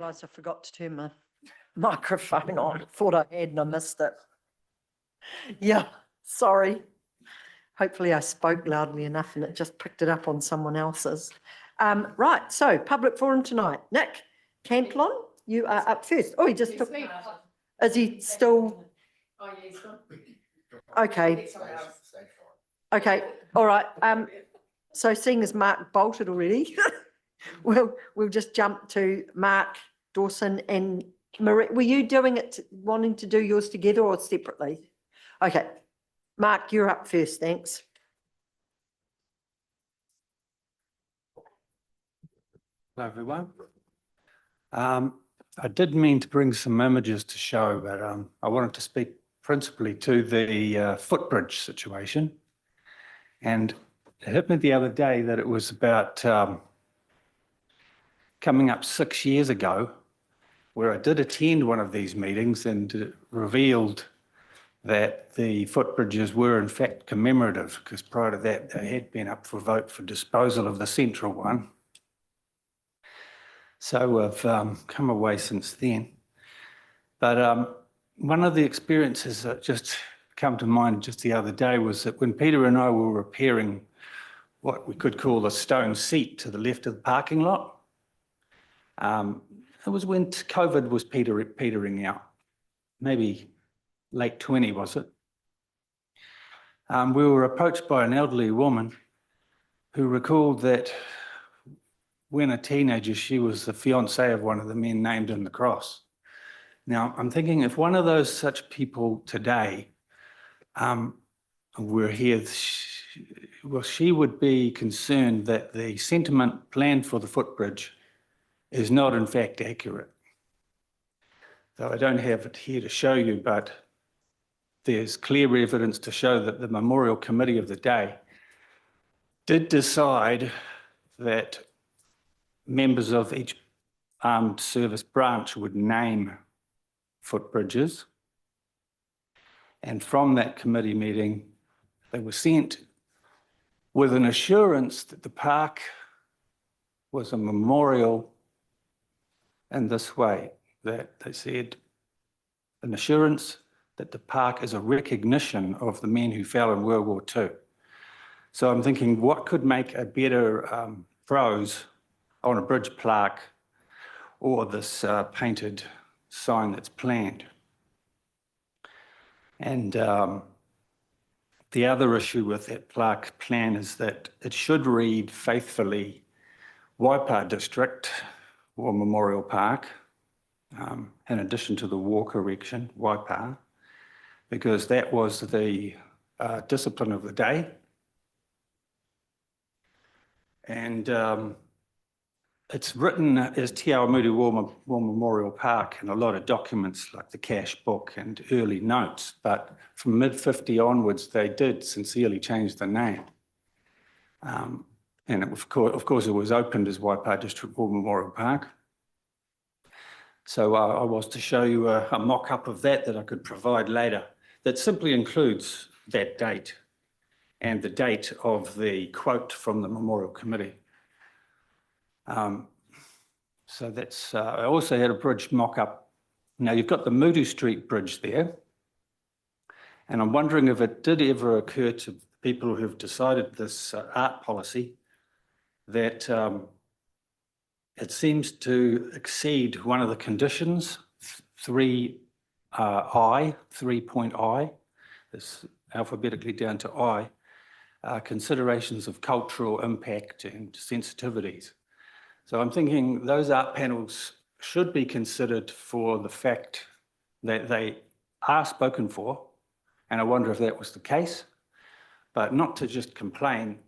realise I forgot to turn my microphone on. Thought I had and I missed it. Yeah, sorry. Hopefully I spoke loudly enough and it just picked it up on someone else's. Right, so public forum tonight. Nick Cantlon, you are up first. Oh, he just took. Is he still? Oh, yeah, he's gone. Okay. Okay, all right. So seeing as Mark bolted already, we'll just jump to Mark, Dawson and Marie. Were you doing it, wanting to do yours together or separately? Okay, Mark, you're up first, thanks. Hello, everyone. I did mean to bring some images to show, but I wanted to speak principally to the footbridge situation. And it hit me the other day that it was about coming up 6 years ago where I did attend one of these meetings and it revealed that the footbridges were in fact commemorative, because prior to that they had been up for vote for disposal of the central one. So I've come away since then. But one of the experiences that just come to mind just the other day was that when Peter and I were repairing what we could call the stone seat to the left of the parking lot, it was when COVID was petering out, maybe late 20, was it? We were approached by an elderly woman who recalled that when a teenager, she was the fiancée of one of the men named in the cross. Now, I'm thinking if one of those such people today were here, she would be concerned that the sentiment planned for the footbridge is not in fact accurate. Though I don't have it here to show you, but there's clear evidence to show that the Memorial Committee of the day did decide that members of each armed service branch would name footbridges. And from that committee meeting, they were sent with an assurance that the park was a memorial in this way, that they said an assurance that the park is a recognition of the men who fell in World War II. So I'm thinking, what could make a better phrase on a bridge plaque or this painted sign that's planned? And the other issue with that plaque plan is that it should read faithfully Waipa District or Memorial Park, in addition to the war correction, Waipa, because that was the discipline of the day. And it's written as Te Awamutu War Memorial Park in a lot of documents like the cash book and early notes, but from mid-50 onwards, they did sincerely change the name. And of course, it was opened as Waipa District War Memorial Park. So I was to show you a mock-up of that I could provide later that simply includes that date and the date of the quote from the Memorial Committee. So that's, I also had a bridge mock-up. Now you've got the Mutu Street Bridge there. And I'm wondering if it did ever occur to people who have decided this art policy that it seems to exceed one of the conditions, 3.I, this alphabetically down to I, considerations of cultural impact and sensitivities. So I'm thinking those art panels should be considered for the fact that they are spoken for, and I wonder if that was the case, but not to just complain.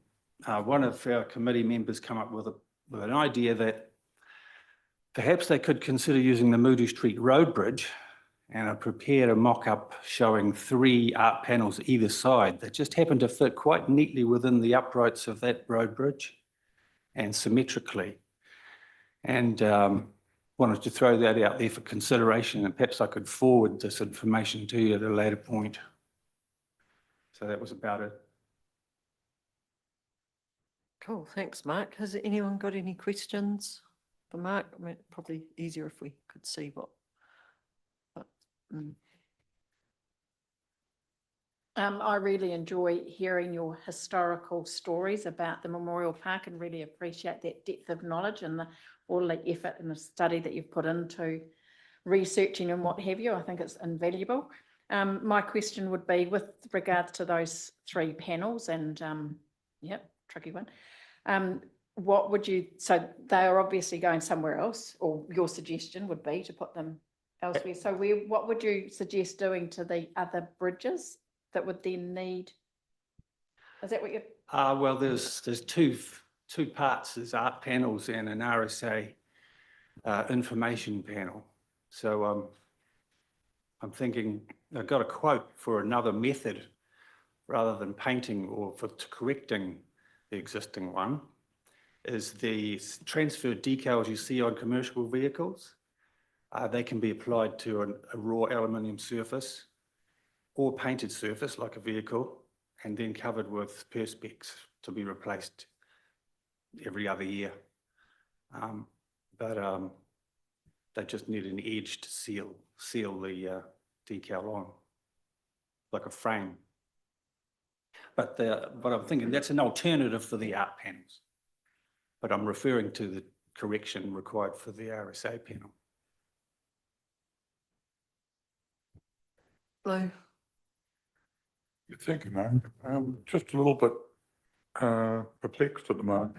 One of our committee members come up with an idea that perhaps they could consider using the Mutu Street Road Bridge, and I prepared a mock-up showing 3 art panels either side that just happen to fit quite neatly within the uprights of that road bridge and symmetrically. And wanted to throw that out there for consideration, and perhaps I could forward this information to you at a later point. So that was about it. Cool, thanks, Mark. Has anyone got any questions for Mark? I mean, probably easier if we could see what. But, I really enjoy hearing your historical stories about the Memorial Park and really appreciate that depth of knowledge and all the effort and the study that you've put into researching and what have you. I think it's invaluable. My question would be with regards to those 3 panels and, yep, tricky one. What would you, so they are obviously going somewhere else, or your suggestion would be to put them elsewhere. So what would you suggest doing to the other bridges that would then need, is that what you're? Well, there's two parts. There's art panels and an RSA information panel. So I'm thinking, I've got a quote for another method rather than painting or for correcting the existing one, is the transfer decals you see on commercial vehicles. They can be applied to a raw aluminium surface or painted surface like a vehicle, and then covered with perspex to be replaced every other year. But they just need an edge to seal the decal on, like a frame. But I'm thinking that's an alternative for the art panels. But I'm referring to the correction required for the RSA panel. Lou? Thank you, Mark. Just a little bit perplexed at the moment.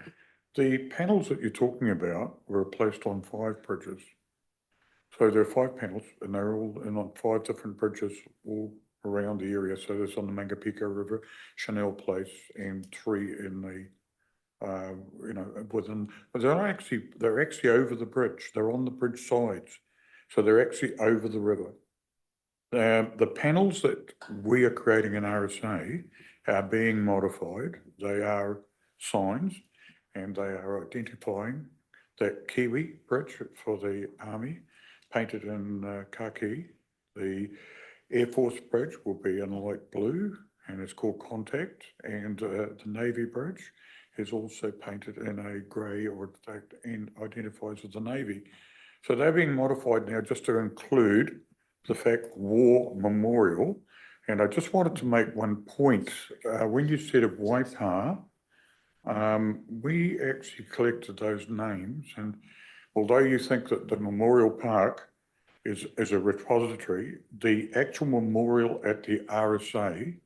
The panels that you're talking about were placed on 5 bridges. So there are 5 panels and they're all in on 5 different bridges all around the area. So there's on the Mangapico River, Chanel Place, and 3 in the, within, but they're actually over the bridge. They're on the bridge sides. So they're actually over the river. The panels that we are creating in RSA are being modified. They are signs and they are identifying that Kiwi bridge for the Army, painted in khaki. The Air Force bridge will be in light blue and it's called Contact, and the Navy bridge is also painted in a grey and identifies as the Navy. So they're being modified now just to include the fact War Memorial. And I just wanted to make one point. When you said of Waipa, we actually collected those names, and although you think that the Memorial Park is a repository, the actual memorial at the RSA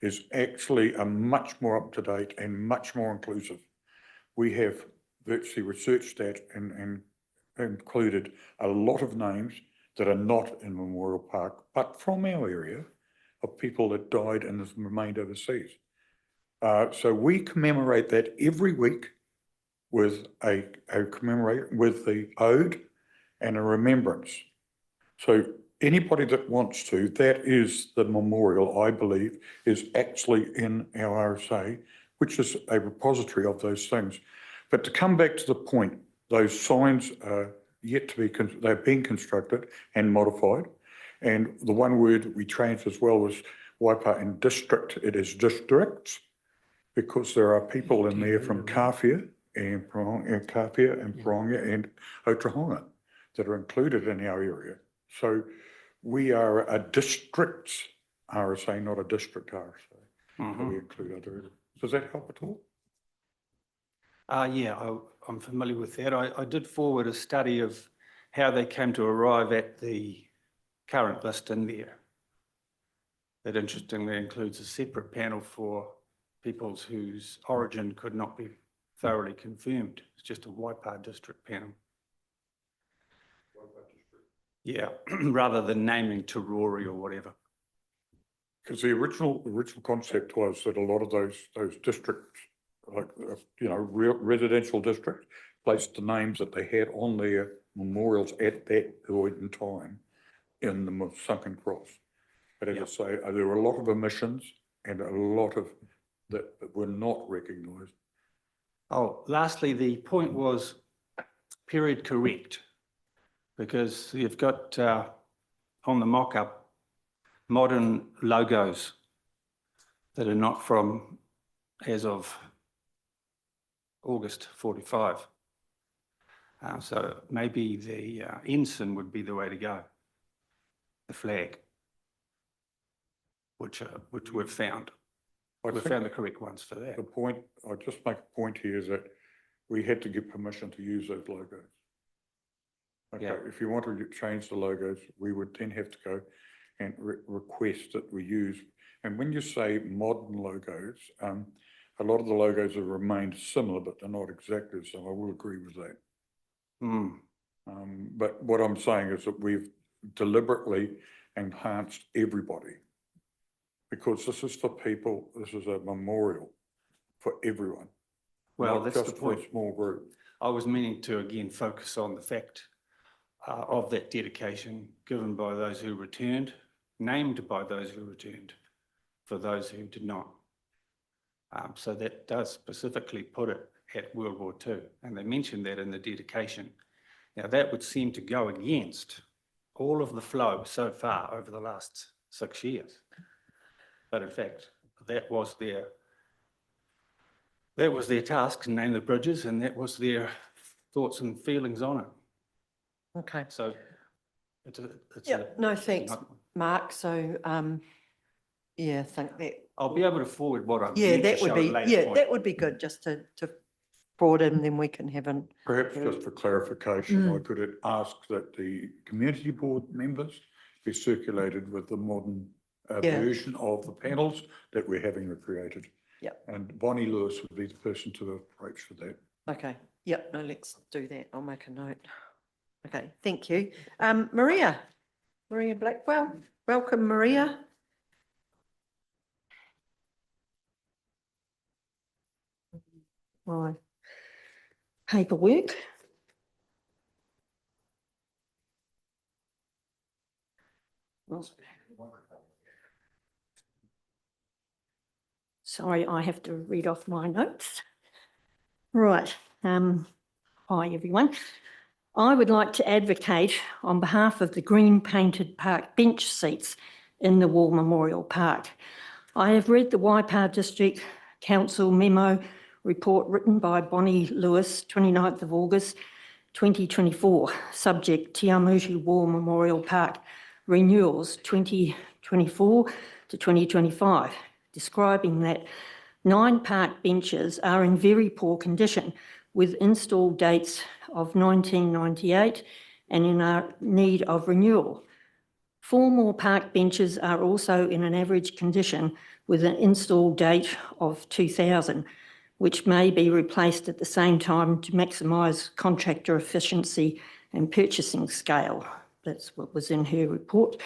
is actually a much more up-to-date and much more inclusive. We have virtually researched that and included a lot of names that are not in Memorial Park, but from our area, of people that died and have remained overseas. So we commemorate that every week with with the ode and a remembrance. So anybody that wants to, that is the memorial, I believe, is actually in our RSA, which is a repository of those things. But to come back to the point, those signs are yet to be, they're being constructed and modified. And the one word we changed as well was Waipa in district. It is districts, because there are people in there from Kawhia and Paronga and Otahonga that are included in our area. So we are a district RSA, not a district RSA. So we include other areas. Does that help at all? Yeah, I'm familiar with that. I did forward a study of how they came to arrive at the current list in there. That interestingly includes a separate panel for peoples whose origin could not be thoroughly confirmed. It's just a Waipa district panel. Yeah, rather than naming Tarori or whatever. Because the original concept was that a lot of those districts, like residential districts, placed the names that they had on their memorials at that point in time in the sunken cross. But as I say, there were a lot of omissions and a lot of that were not recognised. Oh, lastly, the point was period correct, because you've got on the mock-up modern logos that are not from as of August 45. So maybe the ensign would be the way to go. The flag, which we've found. I We've think found the correct ones for that. the point, I just make a point here is that we had to get permission to use those logos. Okay, Yeah. if you want to change the logos, we would then have to go and request that we use. And when you say modern logos, a lot of the logos have remained similar, but they're not exactly, so I will agree with that. Hmm. But what I'm saying is that we've deliberately enhanced everybody. Because this is for people, this is a memorial for everyone. Well, not that's the just for point. a small group. I was meaning to again focus on the fact of that dedication given by those who returned, named by those who returned, for those who did not. So that does specifically put it at World War II, and they mentioned that in the dedication. Now that would seem to go against all of the flow so far over the last 6 years. But in fact, that was their task, to name the bridges, and that was their thoughts and feelings on it. Okay. So it's Yeah, no, thanks, not- Mark. So, yeah, I think that, I'll be able to forward what I'm yeah, meant to that would show at a be, later yeah, point. that would be good just to forward in, then we can have an, Perhaps just for clarification, I Mm. could ask that the community board members be circulated with the modern Yeah. version of the panels that we're having recreated. Yep. And Bonnie Lewis would be the person to approach for that. okay, yep, no, let's do that. I'll make a note. Okay, thank you. Maria Blackwell, welcome, Maria. My paperwork. Sorry, I have to read off my notes. Right, hi everyone. I would like to advocate on behalf of the green painted park bench seats in the War Memorial Park. I have read the Waipa District Council memo report written by Bonnie Lewis, 29th of August, 2024, subject Awamutu War Memorial Park renewals 2024 to 2025, describing that 9 park benches are in very poor condition with install dates of 1998 and in need of renewal. 4 more park benches are also in an average condition with an install date of 2000, which may be replaced at the same time to maximise contractor efficiency and purchasing scale. That's what was in her report.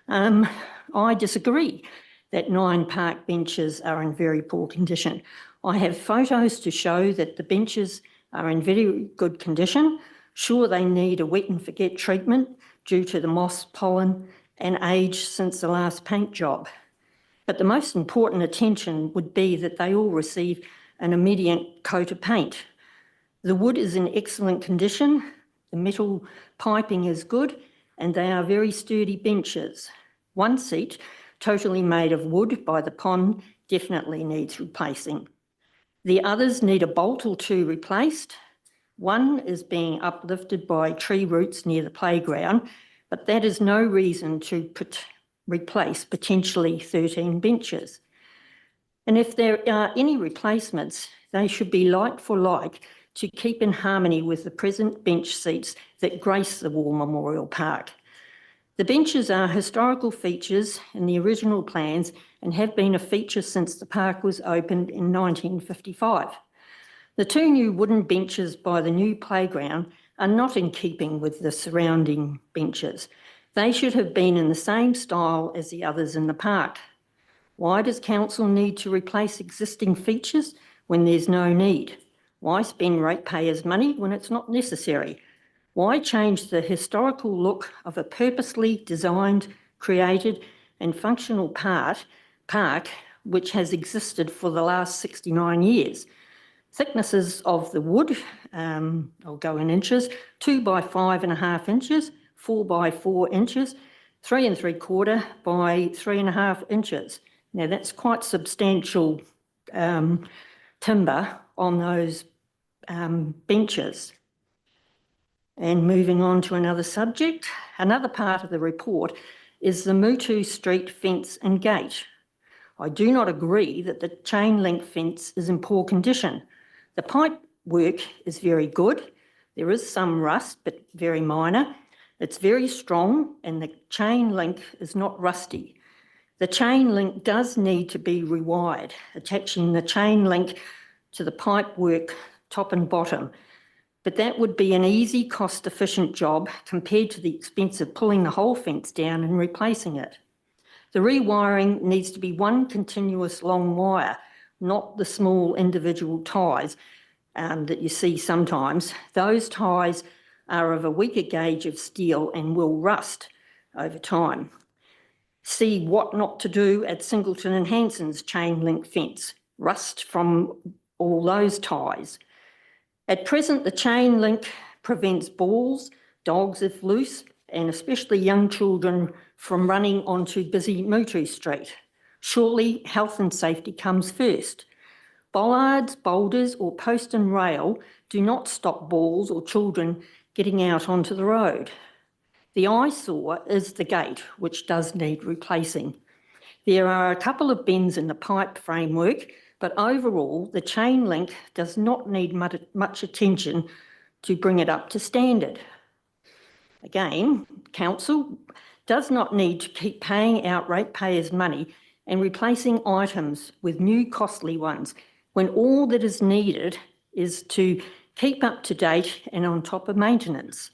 I disagree that 9 park benches are in very poor condition. I have photos to show that the benches are in very good condition. Sure, they need a wet and forget treatment due to the moss, pollen and age since the last paint job. But the most important attention would be that they all receive an immediate coat of paint. The wood is in excellent condition, the metal piping is good, and they are very sturdy benches. 1 seat, totally made of wood by the pond, definitely needs replacing. The others need a bolt or 2 replaced. 1 is being uplifted by tree roots near the playground, but that is no reason to replace potentially 13 benches. And if there are any replacements, they should be like for like to keep in harmony with the present bench seats that grace the War Memorial Park. The benches are historical features in the original plans and have been a feature since the park was opened in 1955. The 2 new wooden benches by the new playground are not in keeping with the surrounding benches. They should have been in the same style as the others in the park. Why does council need to replace existing features when there's no need? Why spend ratepayers' money when it's not necessary? Why change the historical look of a purposely designed, created and functional park which has existed for the last 69 years? Thicknesses of the wood, I'll go in inches, 2 by 5.5 inches, 4 by 4 inches, 3 3/4 by 3.5 inches. Now that's quite substantial timber on those benches. And moving on to another subject, another part of the report is the Mutu Street fence and gate. I do not agree that the chain link fence is in poor condition. The pipe work is very good. There is some rust, but very minor. It's very strong and the chain link is not rusty. The chain link does need to be rewired, attaching the chain link to the pipe work top and bottom. But that would be an easy, cost-efficient job compared to the expense of pulling the whole fence down and replacing it. The rewiring needs to be one continuous long wire, not the small individual ties that you see sometimes. Those ties are of a weaker gauge of steel and will rust over time. See what not to do at Singleton and Hanson's chain link fence, rust from all those ties. At present, the chain link prevents balls, dogs if loose, and especially young children from running onto busy Mutu Street. Surely health and safety comes first. Bollards, boulders or post and rail do not stop balls or children getting out onto the road. The eyesore is the gate, which does need replacing. There are a couple of bends in the pipe framework, but overall the chain link does not need much attention to bring it up to standard. Again, council does not need to keep paying out ratepayers' money and replacing items with new costly ones when all that is needed is to keep up to date and on top of maintenance.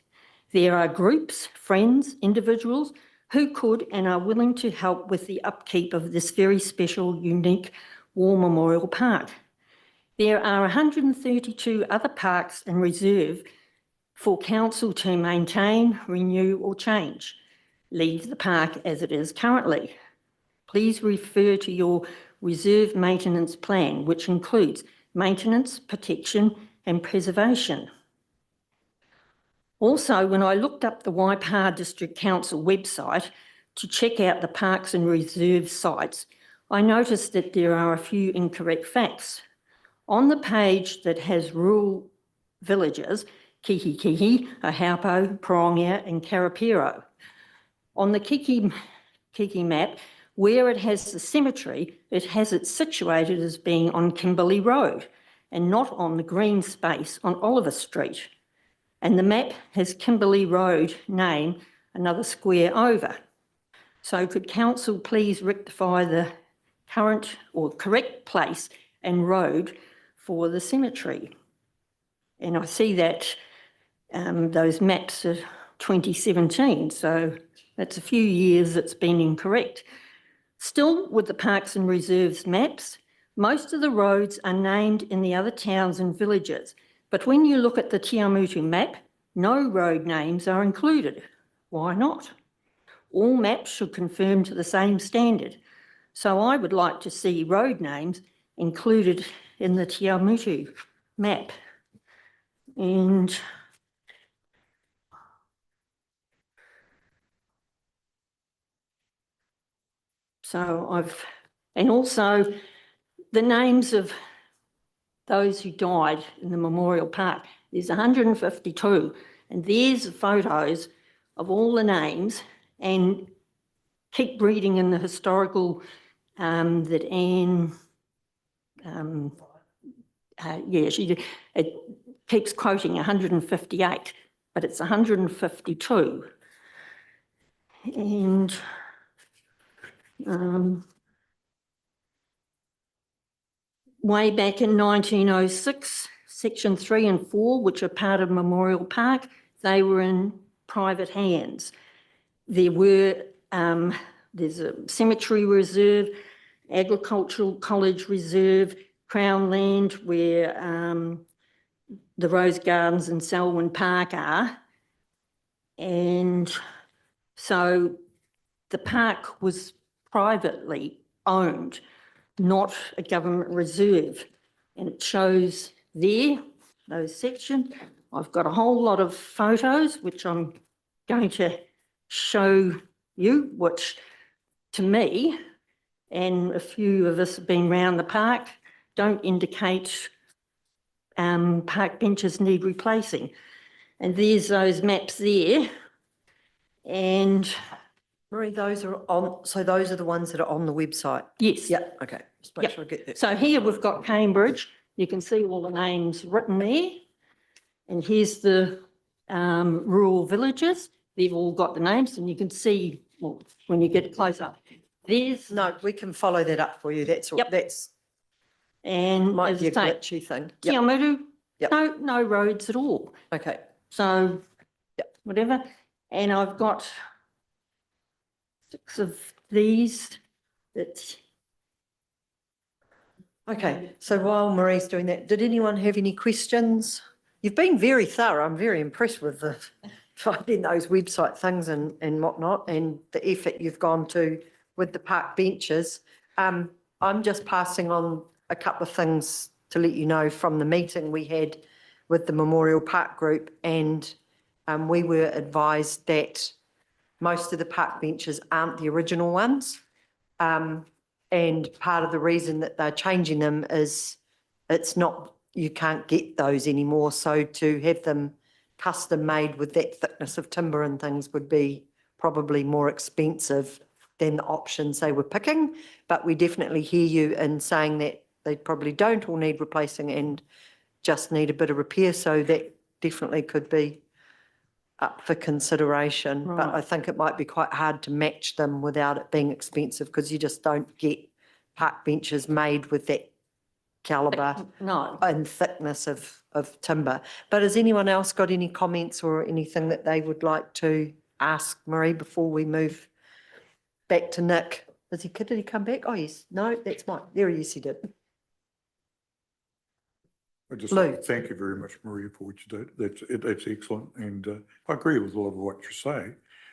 There are groups, friends, individuals who could and are willing to help with the upkeep of this very special, unique War Memorial Park. There are 132 other parks in reserve for council to maintain, renew or change. Leave the park as it is currently. Please refer to your reserve maintenance plan, which includes maintenance, protection and preservation. Also, when I looked up the Waipaha District Council website to check out the parks and reserve sites, I noticed that there are a few incorrect facts. On the page that has rural villages, Kihikihi, Ahaupo, Porongia and Karapiro. On the Kiki map, where it has the cemetery, it has it situated as being on Kimberley Road and not on the green space on Oliver Street. And the map has Kimberley Road name another square over. So could council please rectify the current or correct place and road for the cemetery? And I see that those maps are 2017, so that's a few years it's been incorrect. Still, with the Parks and Reserves maps, most of the roads are named in the other towns and villages, but when you look at the Awamutu map, no road names are included. Why not? All maps should conform to the same standard. So I would like to see road names included in the Awamutu map. And so and also the names of those who died in the Memorial Park. There's 152, and there's the photos of all the names, and keep reading in the historical that Anne, she did, it keeps quoting 158, but it's 152. And way back in 1906, Section 3 and 4, which are part of Memorial Park, they were in private hands. There were, there's a cemetery reserve, agricultural college reserve, Crown land where the Rose Gardens and Selwyn Park are. And so the park was privately owned, not a government reserve. And it shows there, those sections. I've got a whole lot of photos, which I'm going to show you, which to me, and a few of us have been around the park, don't indicate park benches need replacing. And there's those maps there. And Marie, those are on, so those are the ones that are on the website? yes. Yeah, okay. Just make Yep. sure I get that. So here we've got Cambridge. You can see all the names written there. And here's the rural villages. They've all got the names and you can see, well, when you get closer. There's, No, we can follow that up for you. That's all, Yep. that's, and might as be I a say, glitchy thing. Yep, Awamutu, Yep. no roads at all. okay. So, Yep. whatever. And I've got 6 of these that, Okay, so while Marie's doing that, did anyone have any questions? You've been very thorough. I'm very impressed with the finding those website things and whatnot, and the effort you've gone to with the park benches. I'm just passing on a couple of things to let you know from the meeting we had with the Memorial Park Group, and we were advised that most of the park benches aren't the original ones. And part of the reason that they're changing them is it's not, you can't get those anymore. So to have them custom made with that thickness of timber and things would be probably more expensive than the options they were picking. But we definitely hear you in saying that they probably don't all need replacing and just need a bit of repair. So that definitely could be up for consideration, but Right. I think it might be quite hard to match them without it being expensive because you just don't get park benches made with that calibre no. and thickness of timber. But has anyone else got any comments or anything that they would like to ask Marie before we move back to Nick? Did he come back? Oh, yes. No, that's Mike. There he is, he did. I just Lou. like to thank you very much, Maria, for what you did. That's excellent, and I agree with a lot of what you say.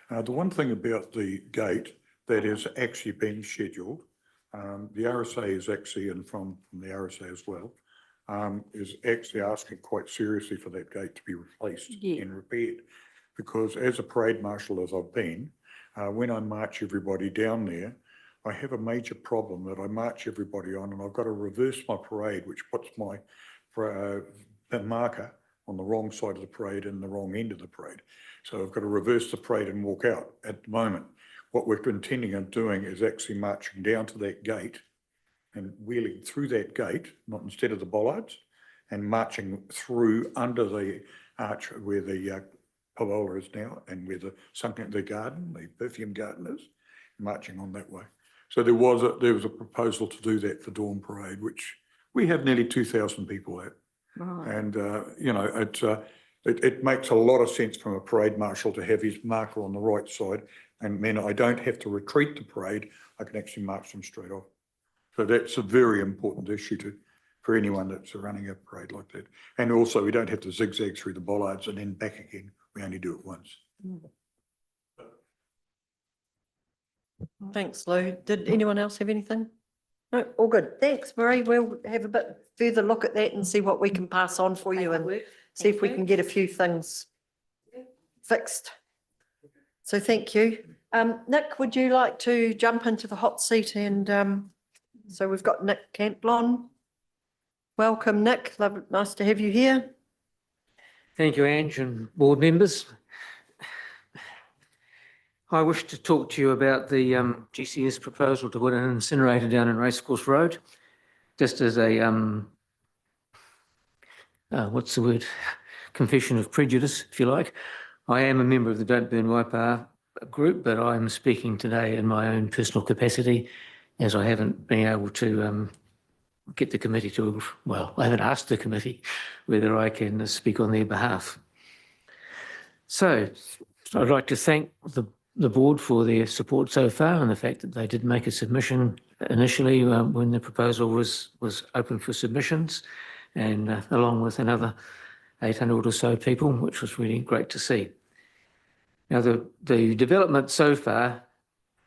The one thing about the gate that is actually being scheduled, the RSA is actually, and from the RSA as well, is actually asking quite seriously for that gate to be replaced Yeah. and repaired. Because as a parade marshal as I've been, when I march everybody down there, I have a major problem that I march everybody on and I've got to reverse my parade, which puts my marker on the wrong side of the parade and the wrong end of the parade. So I've got to reverse the parade and walk out at the moment. What we're intending on doing is actually marching down to that gate and wheeling through that gate, not instead of the bollards, and marching through under the arch where the pergola is now and where the garden, the perfume garden is, marching on that way. So there was a proposal to do that for Dawn Parade, which we have nearly 2,000 people at. Right. And, it makes a lot of sense from a parade marshal to have his marker on the right side. And then I don't have to retreat the parade. I can actually march them straight off. So that's a very important issue for anyone that's running a parade like that. And also we don't have to zigzag through the bollards and then back again. We only do it once. Thanks, Lou. Did anyone else have anything? No, all good. Thanks, Marie. We'll have a bit further look at that and see what we can pass on for you and see if we can get a few things fixed. So thank you. Nick, would you like to jump into the hot seat? And so we've got Nick Cantlon. Welcome, Nick. Nice to have you here. Thank you, Ange, and board members. I wish to talk to you about the GCS proposal to put an incinerator down in Racecourse Road. Just as a, what's the word? Confession of prejudice, if you like. I am a member of the Don't Burn Waipa group, but I'm speaking today in my own personal capacity, as I haven't been able to get the committee to, well, I haven't asked the committee whether I can speak on their behalf. So I'd like to thank the board for their support so far and the fact that they did make a submission initially when the proposal was open for submissions, and along with another 800 or so people, which was really great to see. Now the development so far,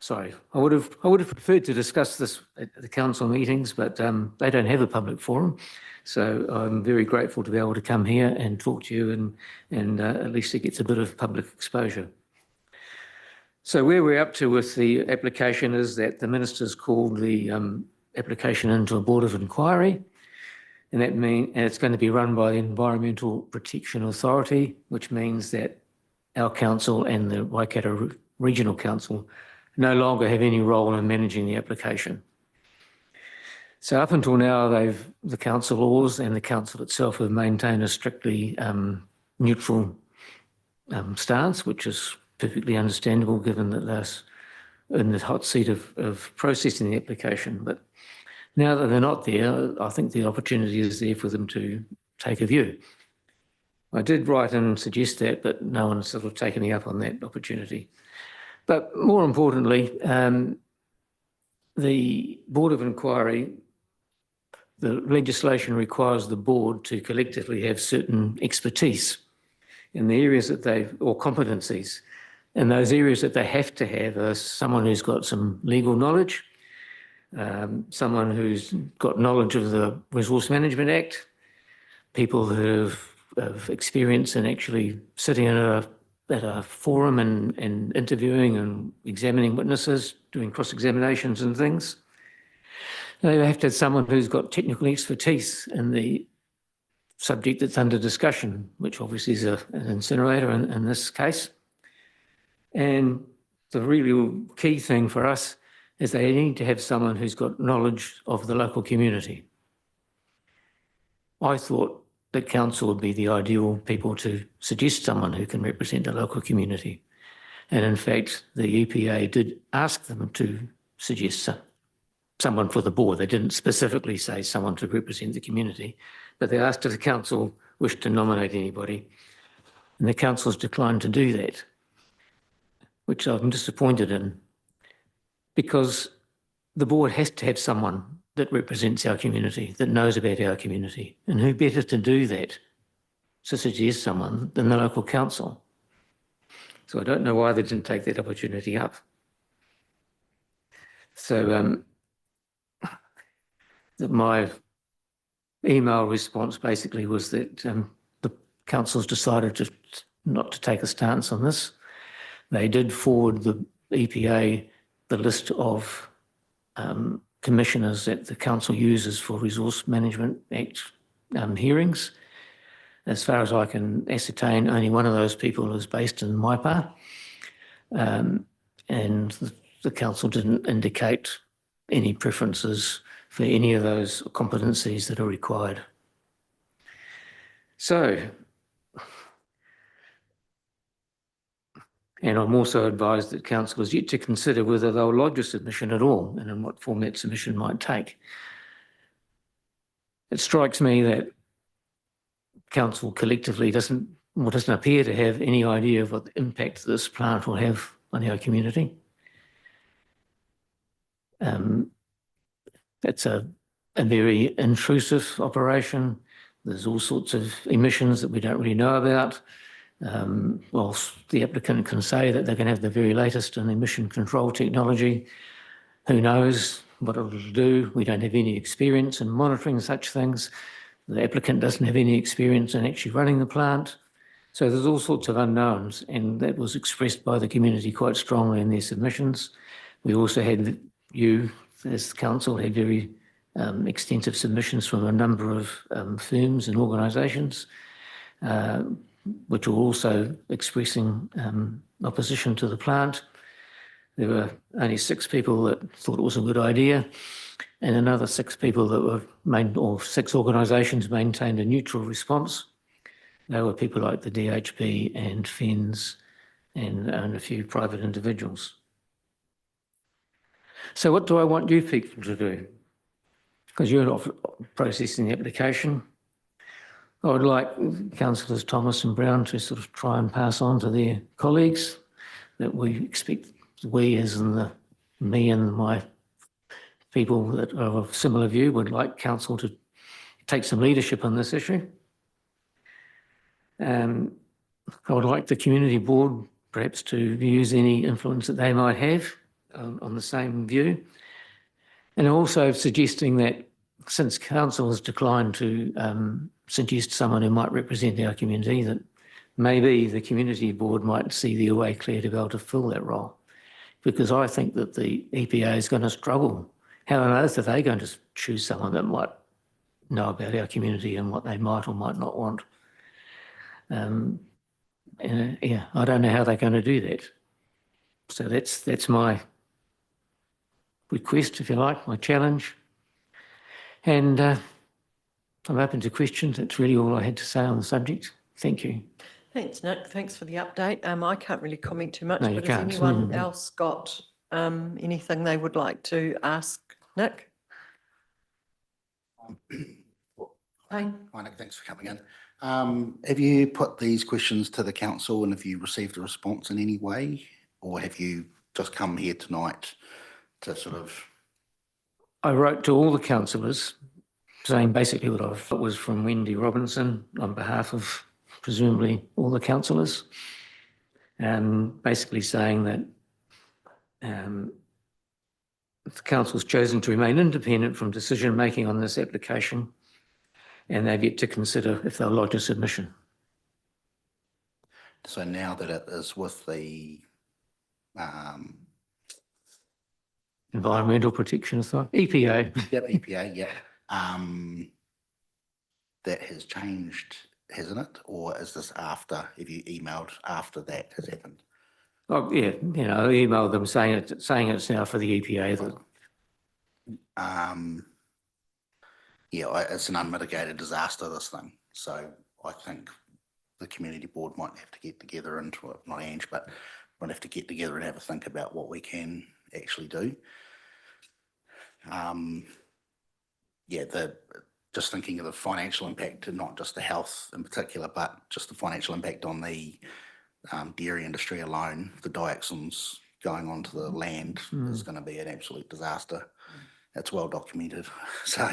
sorry, I would have preferred to discuss this at the council meetings, but they don't have a public forum. So I'm very grateful to be able to come here and talk to you, and at least it gets a bit of public exposure. So where we're up to with the application is that the minister's called the application into a board of inquiry. And it's going to be run by the Environmental Protection Authority, which means that our council and the Waikato Regional Council no longer have any role in managing the application. So up until now, the council laws and the council itself have maintained a strictly neutral stance, which is perfectly understandable given that they're in the hot seat of processing the application. But now that they're not there, I think the opportunity is there for them to take a view. I did write and suggest that, but no one's sort of taken me up on that opportunity. But more importantly, the Board of Inquiry, the legislation requires the board to collectively have certain expertise in the areas that or competencies. And those areas that they have to have are someone who's got some legal knowledge, someone who's got knowledge of the Resource Management Act, people who have experience in actually sitting at a forum and interviewing and examining witnesses, doing cross-examinations and things. They have to have someone who's got technical expertise in the subject that's under discussion, which obviously is an incinerator in this case. And the really key thing for us is they need to have someone who's got knowledge of the local community. I thought that council would be the ideal people to suggest someone who can represent the local community. And in fact, the EPA did ask them to suggest someone for the board. They didn't specifically say someone to represent the community, but they asked if the council wished to nominate anybody. And the council's declined to do that, which I'm disappointed in, because the board has to have someone that represents our community, that knows about our community. And who better to do that, to suggest someone, than the local council? So I don't know why they didn't take that opportunity up. So my email response basically was that the council's decided not to take a stance on this. They did forward the EPA the list of commissioners that the council uses for Resource Management Act hearings. As far as I can ascertain, only one of those people is based in Waipa, and the council didn't indicate any preferences for any of those competencies that are required. So, and I'm also advised that council is yet to consider whether they'll lodge a submission at all and in what form that submission might take. It strikes me that council collectively doesn't appear to have any idea of what the impact this plant will have on our community. It's a very intrusive operation. There's all sorts of emissions that we don't really know about. Whilst the applicant can say that they're going to have the very latest in emission control technology, who knows what it'll do? We don't have any experience in monitoring such things. The applicant doesn't have any experience in actually running the plant. So there's all sorts of unknowns, and that was expressed by the community quite strongly in their submissions. We also had, you as the council had very extensive submissions from a number of firms and organisations, which were also expressing opposition to the plant. There were only 6 people that thought it was a good idea, and another 6 people that were 6 organisations maintained a neutral response. They were people like the DHB and FENS and a few private individuals. So what do I want you people to do? Because you're not processing the application. I would like Councillors Thomas and Brown to sort of try and pass on to their colleagues that we expect, we as in me and my people that are of similar view would like council to take some leadership on this issue. I would like the community board perhaps to use any influence that they might have on the same view. And also suggesting that since council has declined to suggest someone who might represent our community, that maybe the community board might see their way clear to be able to fill that role. Because I think that the EPA is going to struggle. How on earth are they going to choose someone that might know about our community and what they might or might not want. Yeah, I don't know how they're going to do that. So that's my request, if you like, my challenge. And I'm open to questions. That's really all I had to say on the subject. Thank you. Thanks, Nick. Thanks for the update. I can't really comment too much, No, you but has can't. anyone else got anything they would like to ask Nick? Payne? Hi, Nick, thanks for coming in. Have you put these questions to the council and have you received a response in any way? Or have you just come here tonight to sort of? I wrote to all the councillors saying basically what I've got was from Wendy Robinson on behalf of presumably all the councillors, basically saying that the council's chosen to remain independent from decision-making on this application, and they've yet to consider if they'll lodge a submission. So now that it is with the Environmental Protection Authority, EPA. yep, EPA, yeah, that has changed, hasn't it? Or is this after, have you emailed after that has happened? Oh, yeah, you know, I emailed them saying it's now for the EPA. That, yeah, it's an unmitigated disaster, this thing. So I think the community board might have to get together into it, not Ange, but might have to get together and have a think about what we can actually do. Yeah, just thinking of the financial impact and not just the health in particular, but just the financial impact on the dairy industry alone, the dioxins going onto the land is going to be an absolute disaster. It's well documented, so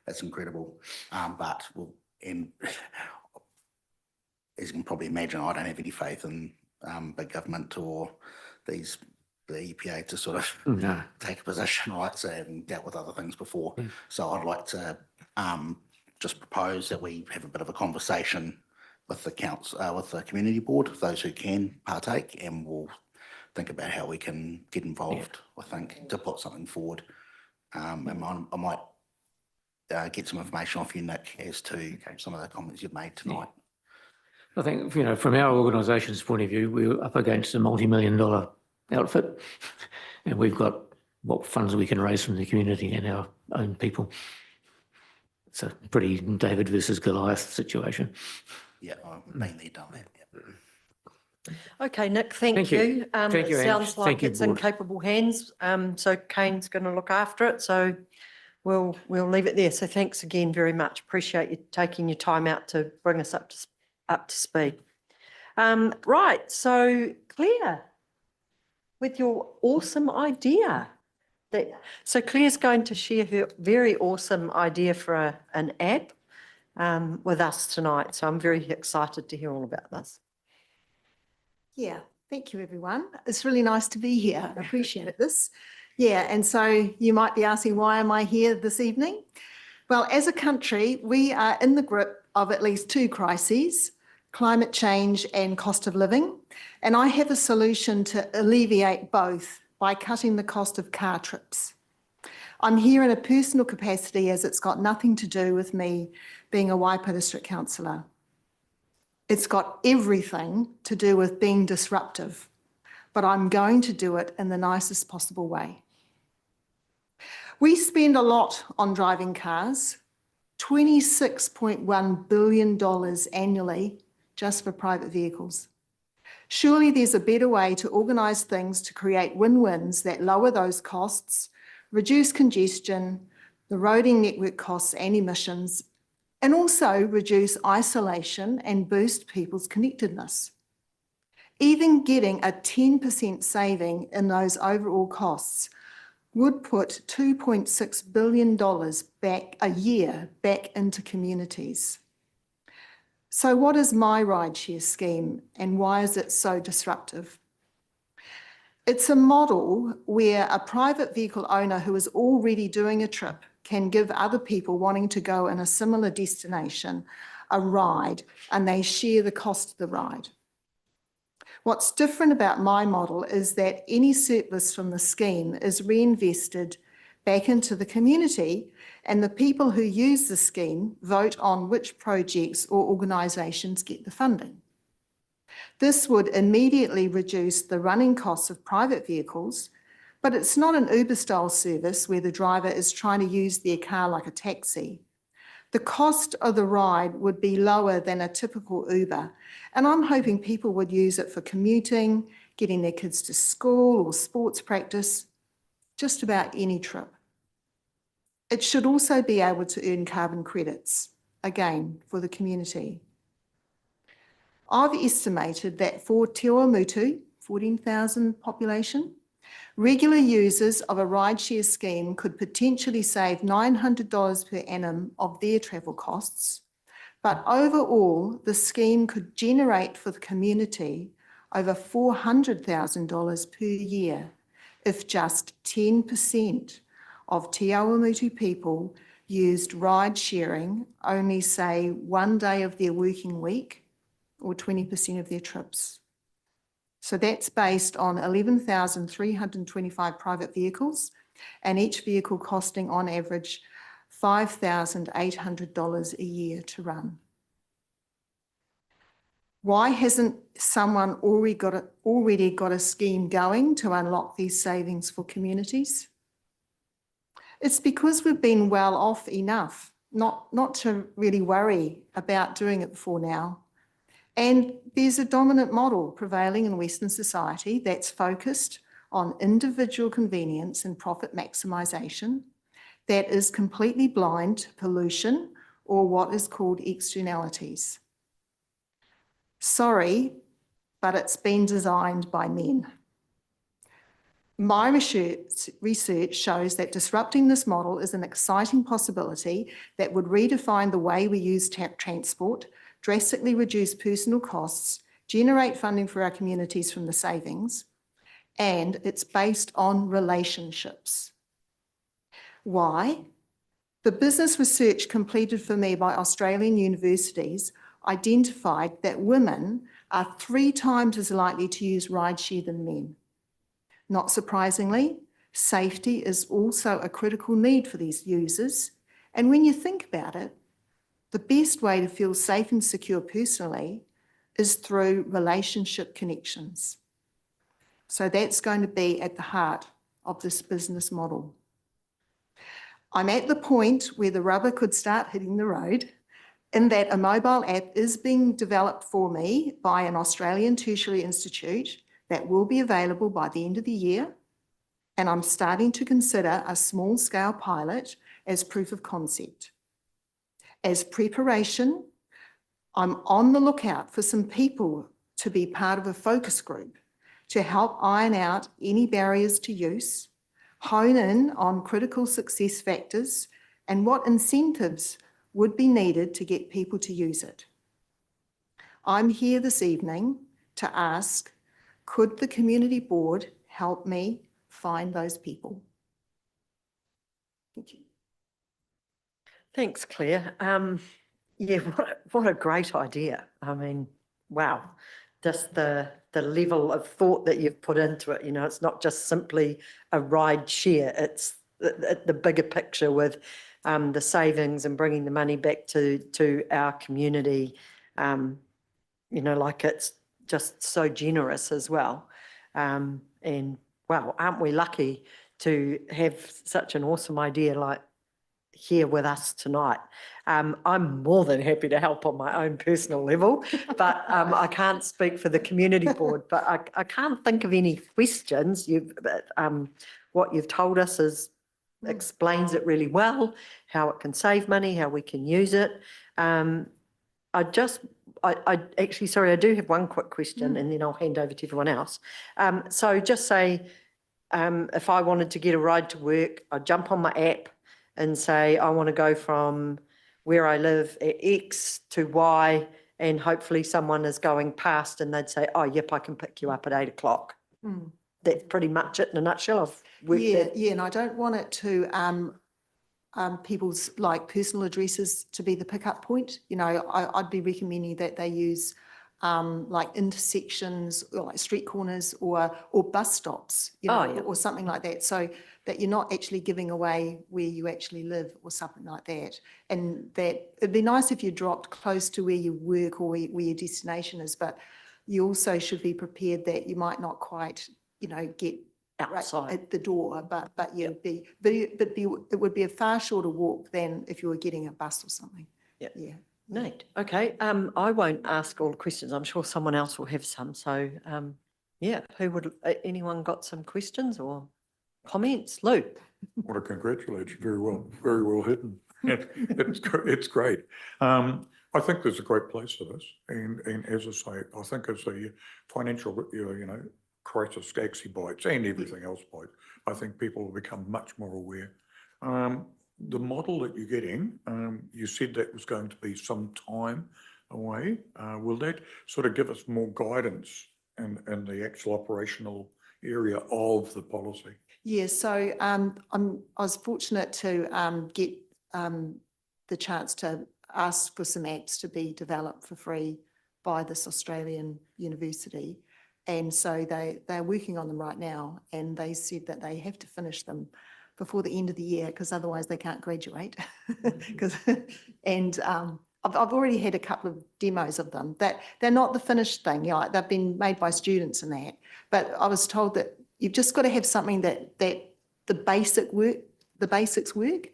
that's incredible. But and as you can probably imagine, I don't have any faith in big government or the EPA to sort of take a position, right? So having dealt with other things before, so I'd like to just propose that we have a bit of a conversation with the council, with the community board, those who can partake, and we'll think about how we can get involved. I think to put something forward, and I might get some information off you, Nick, as to some of the comments you've made tonight. I think, you know, from our organisation's point of view, we're up against a multi-million-dollar outfit, and we've got what funds we can raise from the community and our own people. It's a pretty David versus Goliath situation. Yeah, I've mainly done that. Yeah. Okay, Nick, thank you. Thank you, It Ange. sounds like Thank you, it's in board. capable hands. So Kane's going to look after it. So we'll leave it there. So thanks again very much. Appreciate you taking your time out to bring us up to speed. Right, so Claire, with your awesome idea. So Claire's going to share her very awesome idea for an app with us tonight. So I'm very excited to hear all about this. Yeah, thank you, everyone. It's really nice to be here. I appreciate this. Yeah, and so you might be asking, why am I here this evening? Well, as a country, we are in the grip of at least two crises, climate change and cost of living. And I have a solution to alleviate both by cutting the cost of car trips. I'm here in a personal capacity as it's got nothing to do with me being a Waipā District Councillor. It's got everything to do with being disruptive, but I'm going to do it in the nicest possible way. We spend a lot on driving cars, $26.1 billion annually just for private vehicles. Surely there's a better way to organise things to create win-wins that lower those costs, reduce congestion, the roading network costs and emissions, and also reduce isolation and boost people's connectedness. Even getting a 10% saving in those overall costs would put $2.6 billion back a year back into communities. So what is my rideshare scheme and why is it so disruptive? It's a model where a private vehicle owner who is already doing a trip can give other people wanting to go in a similar destination a ride, and they share the cost of the ride. What's different about my model is that any surplus from the scheme is reinvested back into the community, and the people who use the scheme vote on which projects or organisations get the funding. This would immediately reduce the running costs of private vehicles, but it's not an Uber-style service where the driver is trying to use their car like a taxi. The cost of the ride would be lower than a typical Uber, and I'm hoping people would use it for commuting, getting their kids to school or sports practice, just about any trip. It should also be able to earn carbon credits, again, for the community. I've estimated that for Te Awamutu, 14,000 population, regular users of a rideshare scheme could potentially save $900 per annum of their travel costs, but overall, the scheme could generate for the community over $400,000 per year if just 10% of Te Awamutu people used ride sharing only, say, one day of their working week or 20% of their trips. So that's based on 11,325 private vehicles, and each vehicle costing on average $5,800 a year to run. Why hasn't someone already got a scheme going to unlock these savings for communities? It's because we've been well off enough not to really worry about doing it for now. And there's a dominant model prevailing in Western society that's focused on individual convenience and profit maximisation that is completely blind to pollution or what is called externalities. Sorry, but it's been designed by men. My research shows that disrupting this model is an exciting possibility that would redefine the way we use transport, drastically reduce personal costs, generate funding for our communities from the savings, and it's based on relationships. Why? The business research completed for me by Australian universities identified that women are 3 times as likely to use rideshare than men. Not surprisingly, safety is also a critical need for these users, and when you think about it, the best way to feel safe and secure personally is through relationship connections. So that's going to be at the heart of this business model. I'm at the point where the rubber could start hitting the road, in that a mobile app is being developed for me by an Australian tertiary institute that will be available by the end of the year, and I'm starting to consider a small-scale pilot as proof of concept. As preparation, I'm on the lookout for some people to be part of a focus group to help iron out any barriers to use, hone in on critical success factors, and what incentives would be needed to get people to use it. I'm here this evening to ask, could the community board help me find those people? Thank you. Thanks, Claire. Yeah, what a great idea. I mean, wow, just the level of thought that you've put into it. You know, it's not just simply a ride share, it's the bigger picture with the savings and bringing the money back to our community. You know, like it's just so generous as well. And wow, aren't we lucky to have such an awesome idea like here with us tonight. I'm more than happy to help on my own personal level, but I can't speak for the community board, but I can't think of any questions. What you've told us explains it really well, how it can save money, how we can use it. I actually, sorry, I do have one quick question and then I'll hand over to everyone else. So just say, if I wanted to get a ride to work, I'd jump on my app and say, I want to go from where I live at X to Y, and hopefully someone is going past and they'd say, oh, yep, I can pick you up at 8 o'clock. That's pretty much it in a nutshell. I've worked that. Yeah, and I don't want it to people's like personal addresses to be the pickup point. You know, I'd be recommending that they use like intersections or like street corners or bus stops, you Oh, know, yeah. or something like that. So that you're not actually giving away where you actually live or something like that. And that it'd be nice if you dropped close to where you work or where your destination is, but you also should be prepared that you might not quite, you know, get right Outside. at the door, but you'd be, it would be a far shorter walk than if you were getting a bus or something. Yep. Yeah. Neat. Okay. I won't ask all the questions. I'm sure someone else will have some. So, yeah, anyone got some questions or comments? Lou? Want to congratulate you, very well hidden. It's great. I think there's a great place for this, and as I say, I think as the financial, you know, crisis actually bites and everything else bites, I think people will become much more aware. The model that you're getting, you said that was going to be some time away. Will that sort of give us more guidance in the actual operational area of the policy? Yeah, so I was fortunate to get the chance to ask for some apps to be developed for free by this Australian university. And so they're working on them right now, and they said that they have to finish them before the end of the year because otherwise they can't graduate. And I've already had a couple of demos of them. That they're not the finished thing, you know, they've been made by students and that. But I was told that you've just got to have something that the basics work.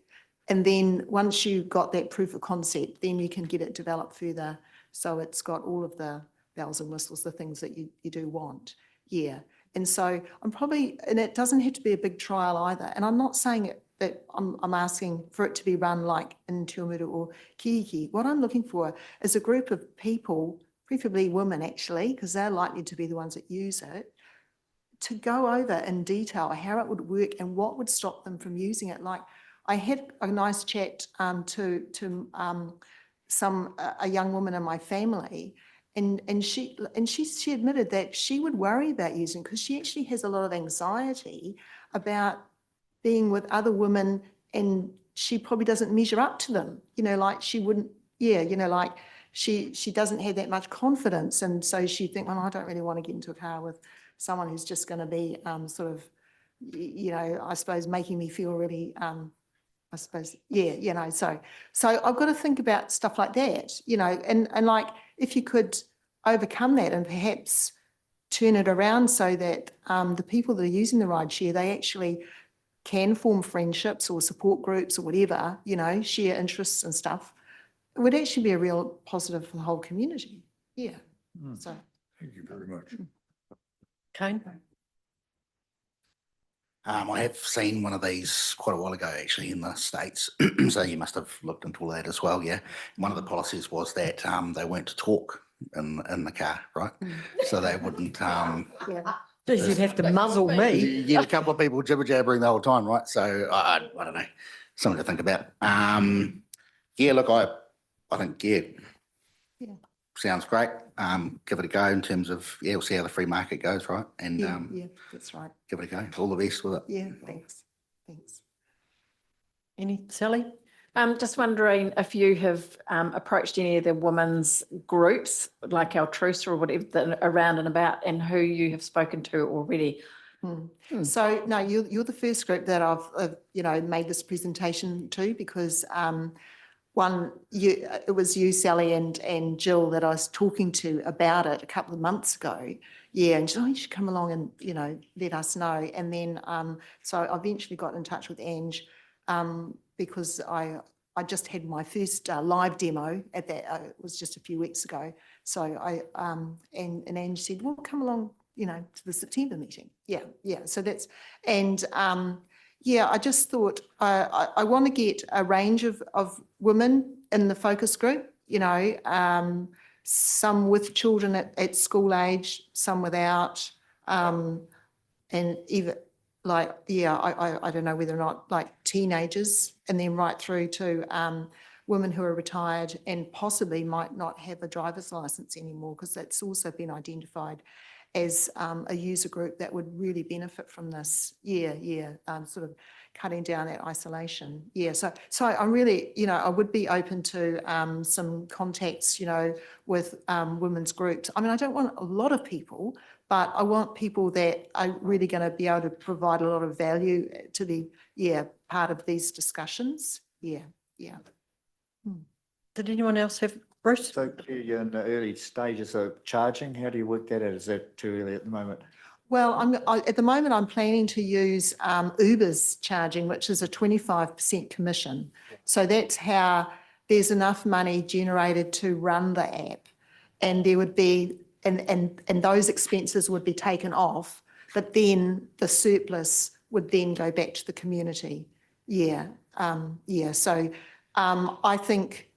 And then once you've got that proof of concept, then you can get it developed further. So it's got all of the bells and whistles, the things that you do want. Yeah. And so and it doesn't have to be a big trial either. And I'm not saying that I'm asking for it to be run like in Awamutu or Kihikihi. What I'm looking for is a group of people, preferably women actually, because they're likely to be the ones that use it, to go over in detail how it would work and what would stop them from using it. Like I had a nice chat to a young woman in my family, and she admitted that she would worry about using because she actually has a lot of anxiety about being with other women, and she probably doesn't measure up to them. You know, like she wouldn't. Yeah, you know, like she doesn't have that much confidence, and so she'd think, well, I don't really want to get into a car with someone who's just going to be sort of, you know, I suppose making me feel really, I suppose, yeah, you know, so I've got to think about stuff like that, you know, and like if you could overcome that and perhaps turn it around so that the people that are using the ride share, they actually can form friendships or support groups or whatever, you know, share interests and stuff. It would actually be a real positive for the whole community. Yeah. So. Thank you very much. Kane? I have seen one of these quite a while ago, actually, in the States. So you must have looked into all that as well, yeah. One of the policies was that they weren't to talk in the car, right? So they wouldn't. Yeah. Geez, you'd have to muzzle me. You get a couple of people jibber jabbering the whole time, right? So I don't know, something to think about. Yeah, look, I think Yeah. sounds great. Give it a go in terms of we'll see how the free market goes, right? And Yeah, that's right. give it a go. All the best with it. Yeah, thanks. Sally? Just wondering if you have approached any of the women's groups, like Altrusa or whatever, that are around and about, and who you have spoken to already. So no, you're the first group that I've you know, made this presentation to, because it was you, Sally, and Jill that I was talking to about it a couple of months ago. Yeah, and she said, oh, you should come along and, you know, let us know. And then so I eventually got in touch with Ange because I just had my first live demo at that. It was just a few weeks ago. So and Ange said, well, come along, you know, to the September meeting. Yeah. So that's, and yeah, I just thought I want to get a range of women in the focus group, you know, some with children at school age, some without, and even like, yeah, I don't know whether or not like teenagers, and then right through to women who are retired and possibly might not have a driver's license anymore, because that's also been identified as a user group that would really benefit from this. Sort of cutting down that isolation. So I really, I would be open to some contacts, with women's groups. I mean, I don't want a lot of people, but I want people that are really going to be able to provide a lot of value to the, part of these discussions. Did anyone else have, Bruce? So you're in the early stages of charging. How do you work that out? Is that too early at the moment? Well, at the moment, I'm planning to use Uber's charging, which is a 25% commission. So that's how there's enough money generated to run the app. And there would be, and those expenses would be taken off, but then the surplus would then go back to the community. So I think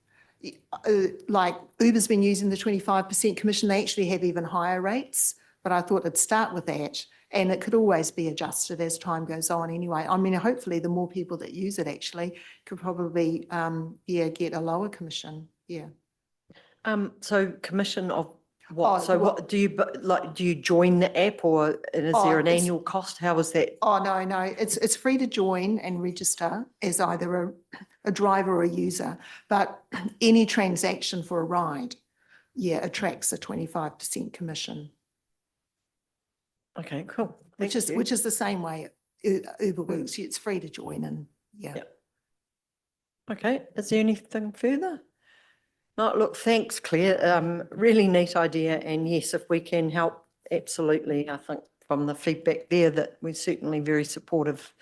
like Uber's been using the 25% commission, they actually have even higher rates. But I thought I'd start with that, and it could always be adjusted as time goes on anyway. I mean, hopefully the more people that use it actually could probably, get a lower commission. So commission of what? Oh, So well- what do you, do you join the app, or is Oh, there an it's- annual cost? How is that? Oh, no, it's free to join and register as either a driver or a user, but any transaction for a ride, attracts a 25% commission, Okay, cool. which Thank you. is the same way Uber works. It's free to join and, Yep. Okay, is there anything further? No, look, thanks, Claire. Really neat idea. And yes, if we can help, absolutely. I think from the feedback there that we're certainly very supportive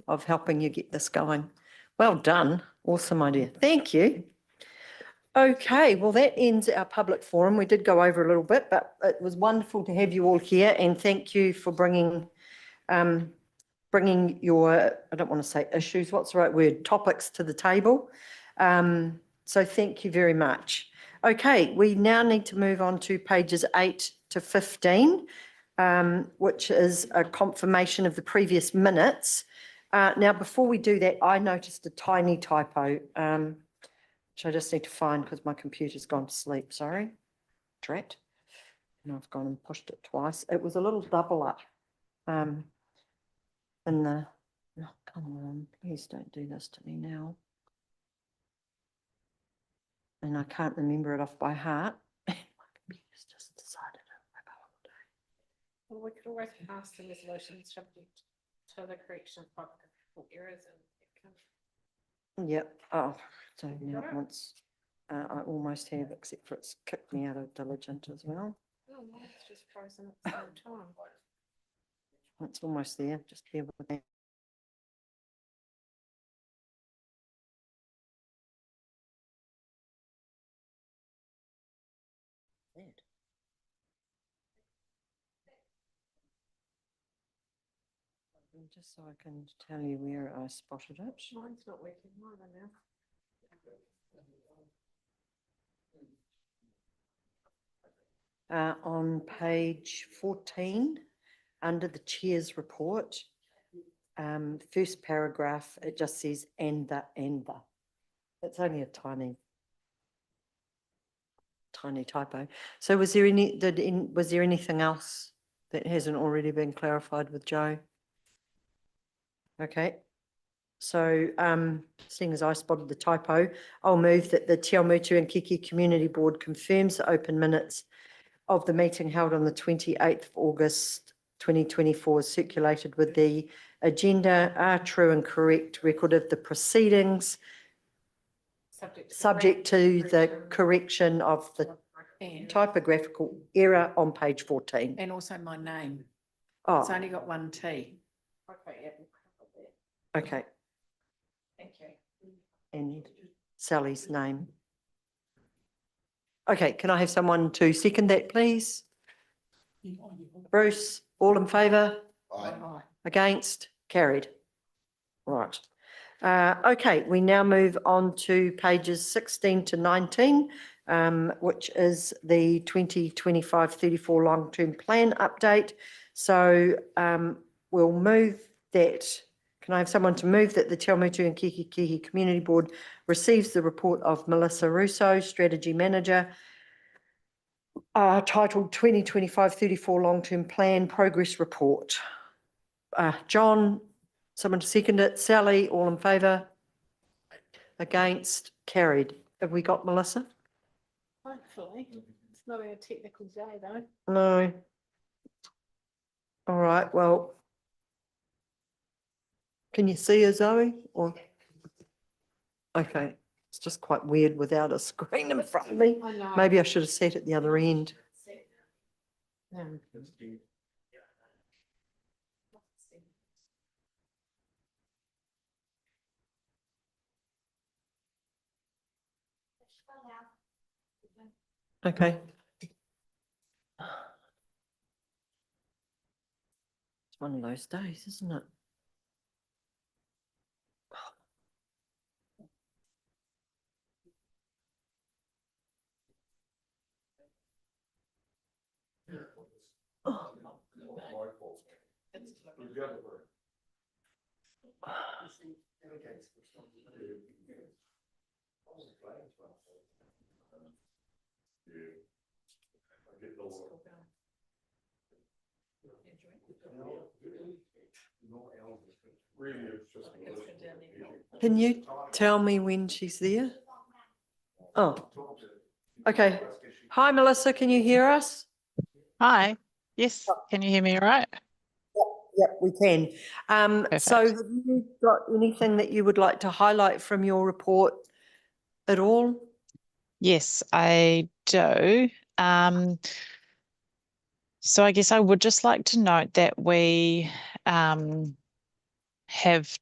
of helping you get this going. Well done. Awesome idea. Thank you. Okay, well, that ends our public forum. We did go over a little bit, but it was wonderful to have you all here, and thank you for bringing your, I don't want to say issues, what's the right word, topics to the table. So thank you very much. Okay, we now need to move on to pages 8 to 15, which is a confirmation of the previous minutes. Now, before we do that, I noticed a tiny typo, which I just need to find because my computer's gone to sleep, sorry. Drat. And I've gone and pushed it twice. It was a little double up. In the, oh, come on, please don't do this to me now. And I can't remember it off by heart. My computer's just decided to have a holiday. Well, we could always pass the resolution subject to the correction of errors and. Yep, oh, so now it wants, I almost have, except for it's kicked me out of diligent as well. Oh, mine's just frozen at the same time. It's almost there, just bear with me. Just so I can tell you where I spotted it. Mine's not working either now. On page 14, under the chair's report, first paragraph, it just says and the. It's only a tiny typo. So was there anything else that hasn't already been clarified with Joe? Okay. So, seeing as I spotted the typo, I'll move that the Awamutu-Kihikihi Community Board confirms the open minutes of the meeting held on the 28th of August 2024 circulated with the agenda are true and correct record of the proceedings, subject to the correction of the typographical error on page 14. And also my name. It's Oh, only got one T. okay. Thank you. And Sally's name. Okay, can I have someone to second that, please? Bruce, all in favour? Against? Carried. Right. Okay, we now move on to pages 16 to 19, which is the 2025-34 long-term plan update. So we'll move that. Can I have someone to move that the Awamutu-Kihikihi Community Board receives the report of Melissa Russo, Strategy Manager, titled 2025-34 Long-Term Plan Progress Report. John, someone to second it. Sally, all in favour? Against? Carried. Have we got Melissa? Hopefully, it's not a technical day though. No. All right, well. Can you see her, Zoe? Or? Okay, it's just quite weird without a screen in front of me. I know. Maybe I should have sat at the other end. Okay. It's one of those days, isn't it? Can you tell me when she's there? Oh, okay. Hi, Melissa, can you hear us? Hi. Yes. Can you hear me all right? Yep, we can. So have you got anything that you would like to highlight from your report at all? Yes, I do. So I guess I would just like to note that we have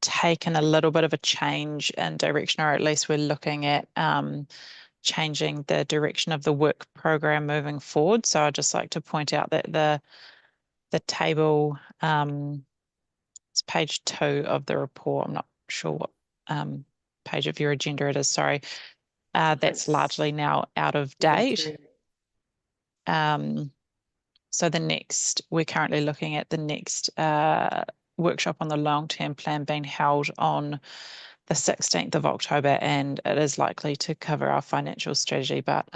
taken a little bit of a change in direction, or at least we're looking at changing the direction of the work program moving forward. So I'd just like to point out that the table, it's page 2 of the report. I'm not sure what page of your agenda it is, sorry. That's largely now out of date. So we're currently looking at the next workshop on the long-term plan being held on the 16th of October, and it is likely to cover our financial strategy, but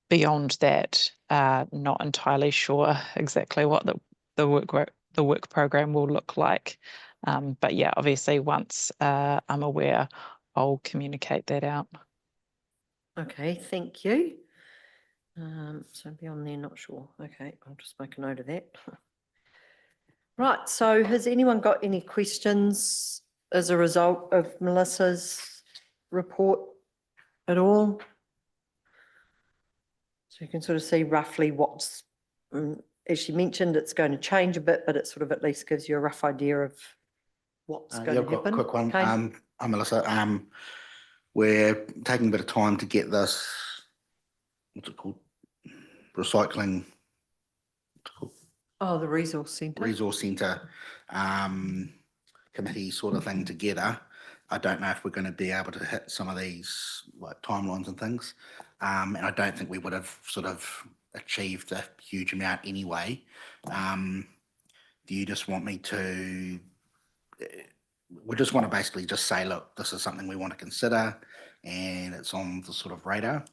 beyond that, not entirely sure exactly what the work program will look like. But yeah, obviously once I'm aware, I'll communicate that out. Okay, thank you. So beyond there, not sure. Okay, I'll just make a note of that. Right, so has anyone got any questions as a result of Melissa's report at all? So you can sort of see roughly what's, as she mentioned, it's going to change a bit, but it sort of at least gives you a rough idea of what's going Yeah, to I've got happen. a quick one. Okay. I'm Melissa. We're taking a bit of time to get this, what's it called? Recycling Oh, the resource centre. resource centre committee sort of thing together. I don't know if we're going to be able to hit some of these like timelines and things. And I don't think we would have sort of achieved a huge amount anyway. Do you just want me to, we just want to basically just say, look, this is something we want to consider and it's on the sort of radar.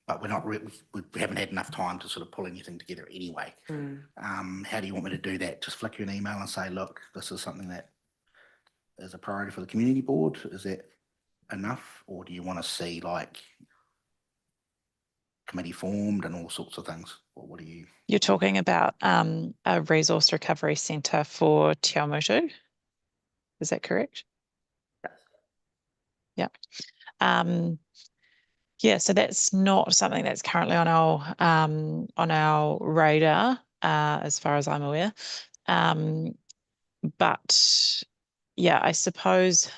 But we're not we haven't had enough time to sort of pull anything together anyway. How do you want me to do that? Just flick you an email and say, look, this is something that is a priority for the community board. Is that enough? Or do you want to see like committee formed and all sorts of things? What do you? You're talking about a resource recovery centre for Te Awamutu. Is that correct? Yeah. Yeah, so that's not something that's currently on our radar, as far as I'm aware. But yeah, I suppose.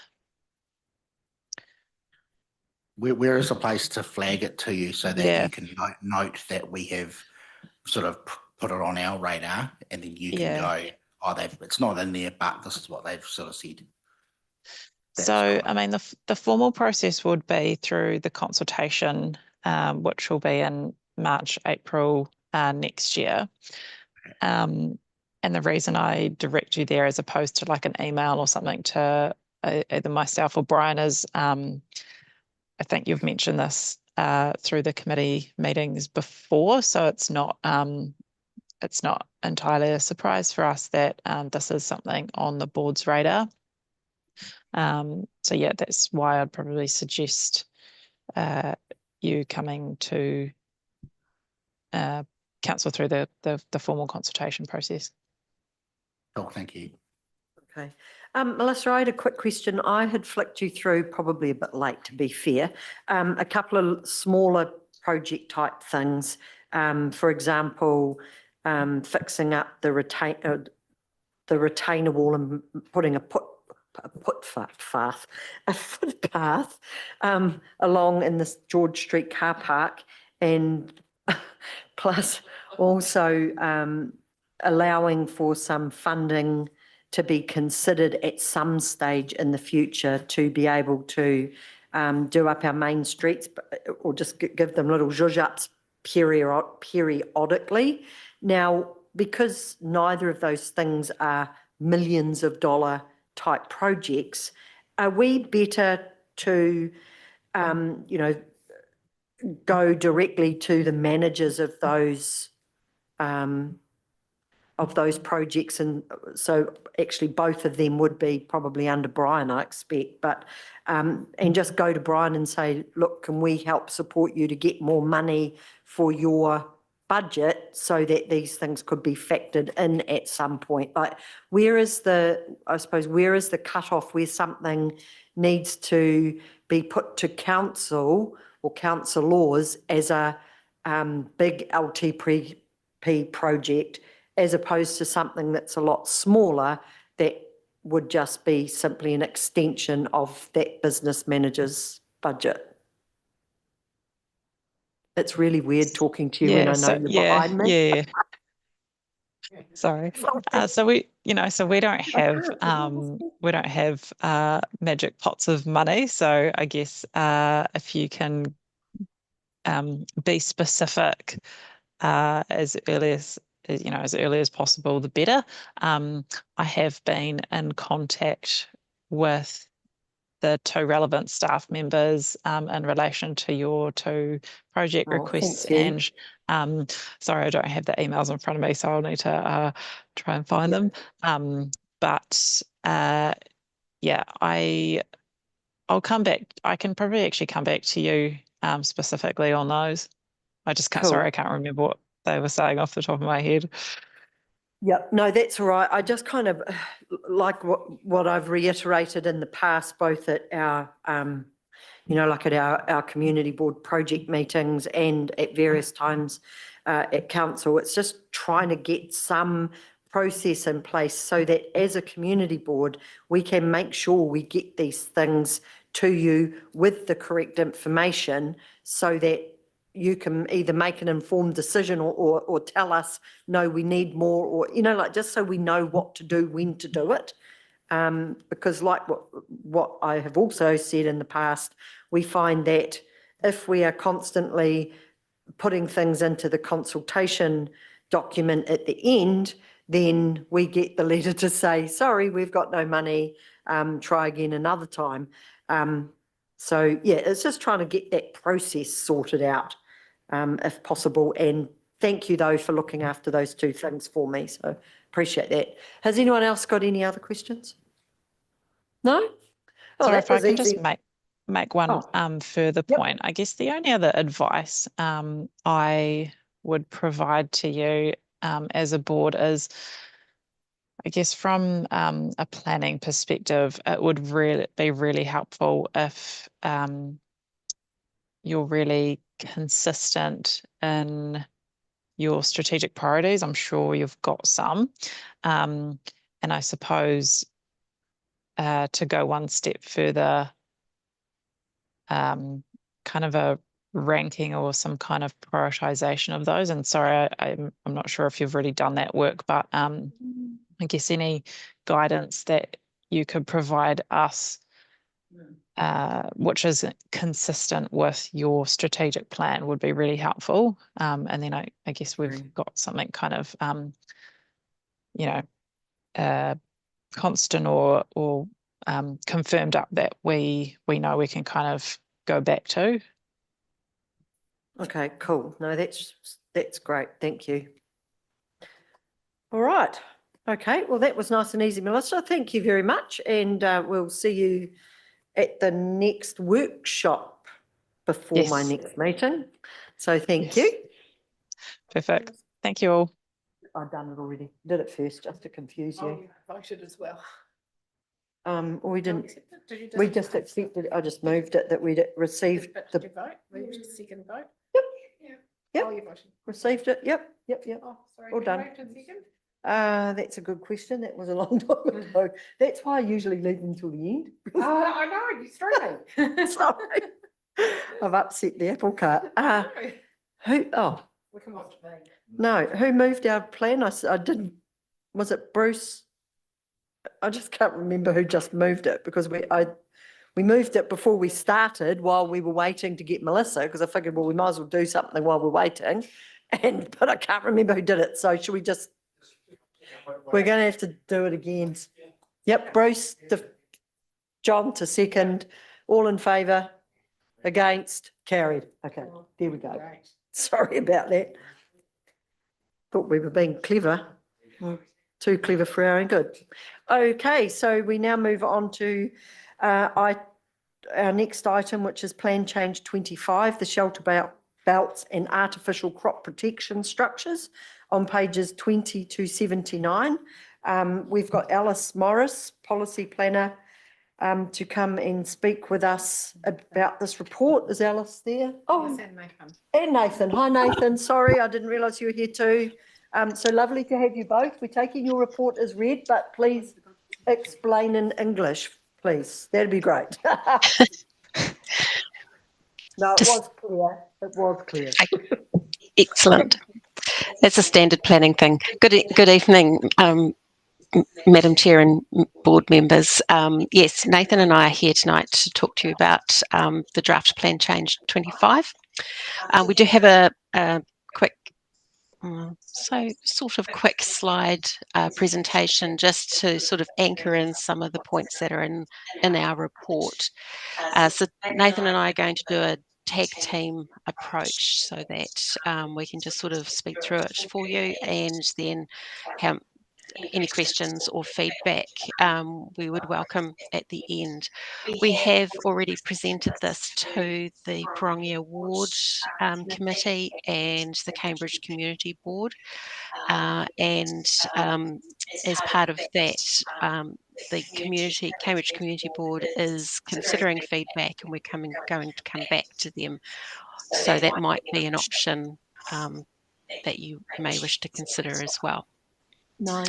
Where is a place to flag it to you so that you can note that we have sort of put it on our radar, and then you can go, oh, it's not in there, but this is what they've sort of said. So, I mean, the formal process would be through the consultation, which will be in March, April next year. And the reason I direct you there as opposed to like an email or something to either myself or Brian is, I think you've mentioned this through the committee meetings before, so it's not entirely a surprise for us that this is something on the board's radar. So yeah, that's why I'd probably suggest you coming to council through the formal consultation process. Oh, thank you. Okay. Melissa, I had a quick question. I had flicked you through, probably a bit late to be fair, a couple of smaller project type things. For example, fixing up the retainer wall and putting a footpath along in this George Street car park, and plus also allowing for some funding to be considered at some stage in the future to be able to do up our main streets, or just give them little zhuzh-ups periodically. Now, because neither of those things are millions of dollar type projects, are we better to, go directly to the managers of those projects? And so actually both of them would be probably under Brian, I expect, but and just go to Brian and say, look, can we help support you to get more money for your budget so that these things could be factored in at some point? Like, where is the cutoff where something needs to be put to council or councillors as a big LTP project, as opposed to something that's a lot smaller that would just be simply an extension of that business manager's budget? It's really weird talking to you when I know you're behind me. Yeah. Sorry. So we don't have magic pots of money. So I guess if you can be specific as early as possible, the better. I have been in contact with the two relevant staff members in relation to your two project requests. Thank you. And sorry, I don't have the emails in front of me, so I'll need to try and find them. But yeah, I'll come back. I can probably actually come back to you specifically on those. I just can't, sorry, I can't remember what they were saying off the top of my head. Yeah, no, that's all right. I just kind of like what I've reiterated in the past, both at our, like at our community board project meetings and at various times at council. It's just trying to get some process in place so that as a community board, we can make sure we get these things to you with the correct information so that you can either make an informed decision or tell us, no, we need more, or, just so we know what to do, when to do it. Because like what I have also said in the past, we find that if we are constantly putting things into the consultation document at the end, then we get the letter to say, sorry, we've got no money, try again another time. So yeah, it's just trying to get that process sorted out, if possible. And thank you though for looking after those two things for me. So appreciate that. Has anyone else got any other questions? No? Oh, Sorry, that if I was can easy. just make one further point. I guess the only other advice I would provide to you as a board is, I guess from a planning perspective, it would be really helpful if you're really consistent in your strategic priorities. I'm sure you've got some. And I suppose to go one step further, kind of a ranking or some kind of prioritization of those. And sorry, I'm not sure if you've already done that work, but I guess any guidance that you could provide us, which is consistent with your strategic plan, would be really helpful. And then I guess we've got something kind of, constant or confirmed up that we know we can kind of go back to. Okay, cool. No, that's great. Thank you. All right. Okay, well, that was nice and easy, Melissa. Thank you very much. And we'll see you at the next workshop before my Yes. next meeting. So thank you. Perfect. Thank you all. I've done it already. Did it first just to confuse you. Voted as well. We didn't, we just accepted, I just moved it that we'd received the, vote? Second vote? Yep. Oh, you voted. received it. Yep. Oh, sorry. All who done. voted second? That's a good question. That was a long time ago. That's why I usually leave them till the end. I know, you threw me. Sorry. I've upset the apple cart. We can watch me. No, who moved our plan? I didn't, was it Bruce? I just can't remember who just moved it because we moved it before we started while we were waiting to get Melissa, because I figured, well, we might as well do something while we're waiting. But I can't remember who did it. So should we just, we're going to have to do it again. Yep, Bruce, John to second, all in favour, against, carried. Okay, there we go. Sorry about that. Thought we were being clever. Too clever for our own good. Okay, so we now move on to our next item, which is Plan Change 25, the shelter belts and artificial crop protection structures on pages 20 to 79. We've got Alice Morris, Policy Planner, to come and speak with us about this report. Is Alice there? Oh, and Nathan. Hi, Nathan. Sorry, I didn't realise you were here too. So lovely to have you both. We're taking your report as read, but please explain in English, please. That'd be great. No, it was clear. It was clear. Excellent. It's a standard planning thing. Good evening, Madam Chair and board members. Yes, Nathan and I are here tonight to talk to you about the draft Plan Change 25. We do have a quick, quick slide presentation just to sort of anchor in some of the points that are in our report. So Nathan and I are going to do a tag team approach so that we can just sort of speak through it for you, and then any questions or feedback we would welcome at the end. We have already presented this to the Parongi Award Committee and the Cambridge Community Board, and as part of that, the Cambridge Community Board is considering feedback, and we're going to come back to them. So that might be an option that you may wish to consider as well. No,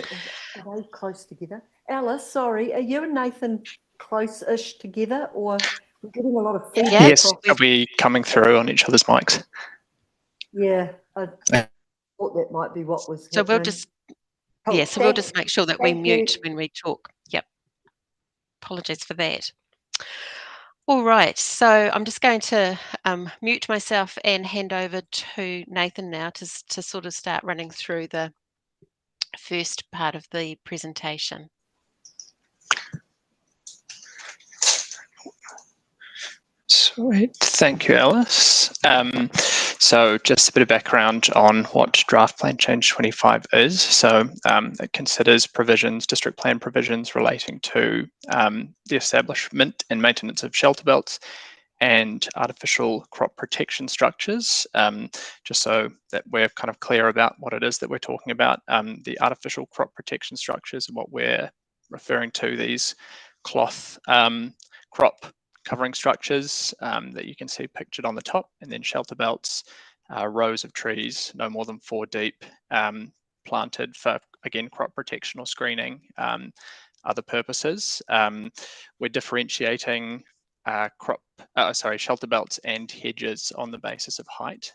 are they close together? Alice, sorry, are you and Nathan close-ish together, or we're getting a lot of feedback? Yes, they'll be coming through on each other's mics. Yeah, I thought that might be what was So happening. we'll just, so we'll just make sure that we mute when we talk. Yep. Apologies for that. All right, so I'm just going to mute myself and hand over to Nathan now to sort of start running through the first part of the presentation. Sweet, thank you, Alice. So just a bit of background on what Draft Plan Change 25 is. So it considers provisions, district plan provisions relating to the establishment and maintenance of shelter belts and artificial crop protection structures, just so that we're kind of clear about what it is that we're talking about. The artificial crop protection structures and what we're referring to, these cloth crop covering structures that you can see pictured on the top, and then shelter belts, rows of trees no more than 4 deep, planted for, again, crop protection or screening, other purposes. We're differentiating shelter belts and hedges on the basis of height.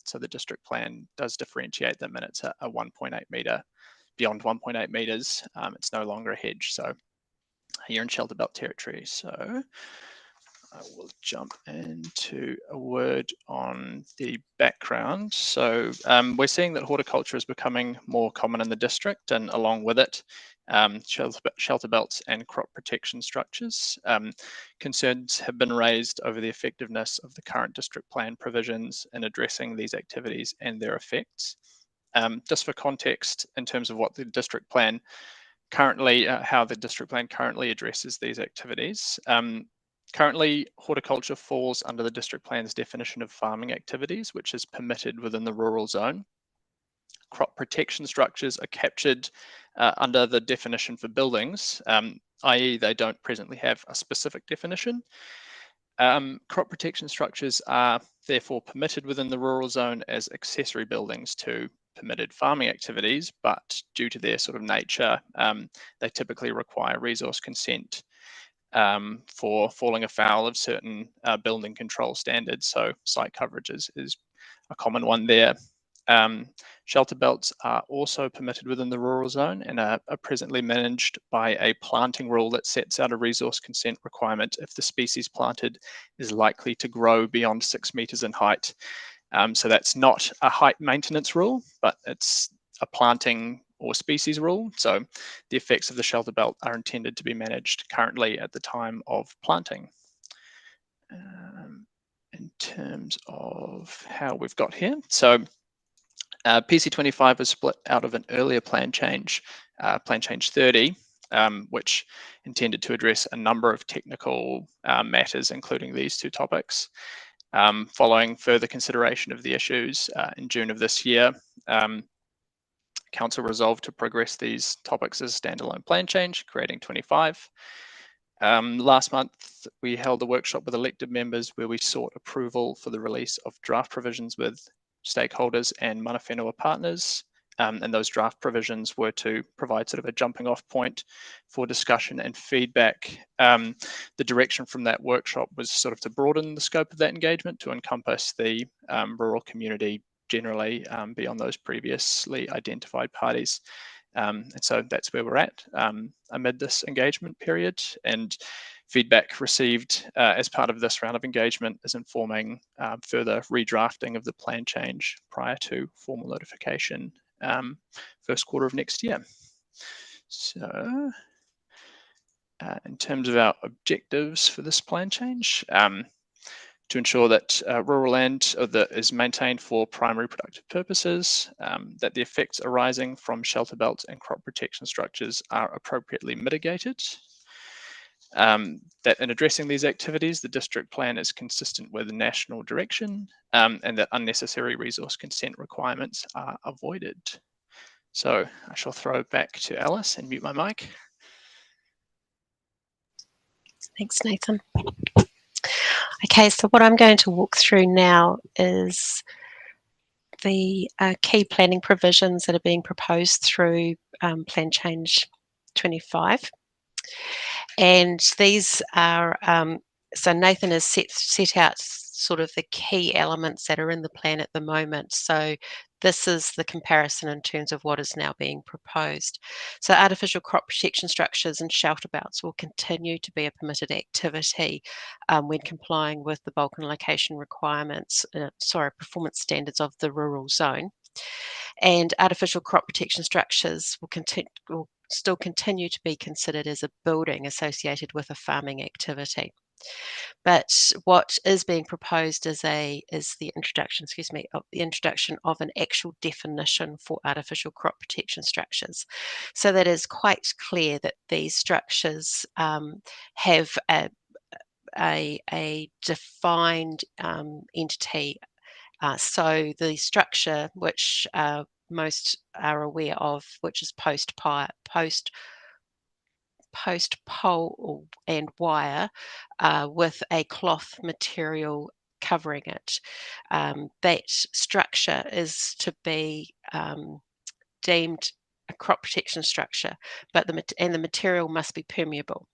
So the district plan does differentiate them, and it's a 1.8 metre, beyond 1.8 metres, it's no longer a hedge. So you're in shelter belt territory. So I will jump into a word on the background. So we're seeing that horticulture is becoming more common in the district, and along with it, shelter belts and crop protection structures. Concerns have been raised over the effectiveness of the current district plan provisions in addressing these activities and their effects. Just for context, in terms of what the district plan currently, how the district plan currently addresses these activities. Currently, horticulture falls under the district plan's definition of farming activities, which is permitted within the rural zone. Crop protection structures are captured under the definition for buildings, i.e. they don't presently have a specific definition. Crop protection structures are therefore permitted within the rural zone as accessory buildings to permitted farming activities, but due to their sort of nature, they typically require resource consent for falling afoul of certain building control standards. So site coverage is a common one there. Shelter belts are also permitted within the rural zone and are presently managed by a planting rule that sets out a resource consent requirement if the species planted is likely to grow beyond 6 meters in height. So that's not a height maintenance rule, but it's a planting or species rule. So the effects of the shelter belt are intended to be managed currently at the time of planting. In terms of how we've got here, so PC25 was split out of an earlier plan change 30, which intended to address a number of technical matters, including these two topics. Following further consideration of the issues in June of this year, Council resolved to progress these topics as a standalone plan change, creating 25. Last month, we held a workshop with elected members where we sought approval for the release of draft provisions with stakeholders and mana whenua partners. And those draft provisions were to provide sort of a jumping off point for discussion and feedback. The direction from that workshop was sort of to broaden the scope of that engagement to encompass the rural community generally beyond those previously identified parties. And so that's where we're at amid this engagement period, and feedback received as part of this round of engagement is informing further redrafting of the plan change prior to formal notification first quarter of next year. So in terms of our objectives for this plan change, to ensure that rural land is maintained for primary productive purposes, that the effects arising from shelter belts and crop protection structures are appropriately mitigated, that in addressing these activities, the district plan is consistent with national direction, and that unnecessary resource consent requirements are avoided. So I shall throw back to Alice and mute my mic. Thanks, Nathan. Okay, so what I'm going to walk through now is the key planning provisions that are being proposed through Plan Change 25. And these are, so Nathan has set out sort of the key elements that are in the plan at the moment. So this is the comparison in terms of what is now being proposed. So artificial crop protection structures and shelter belts will continue to be a permitted activity when complying with the bulk and location requirements, performance standards of the rural zone. And artificial crop protection structures will still continue to be considered as a building associated with a farming activity. But what is being proposed is the introduction, the introduction of an actual definition for artificial crop protection structures. So that is quite clear that these structures have a defined entity. So the structure, which most are aware of, which is post pole and wire with a cloth material covering it. That structure is to be deemed a crop protection structure, but the material must be permeable.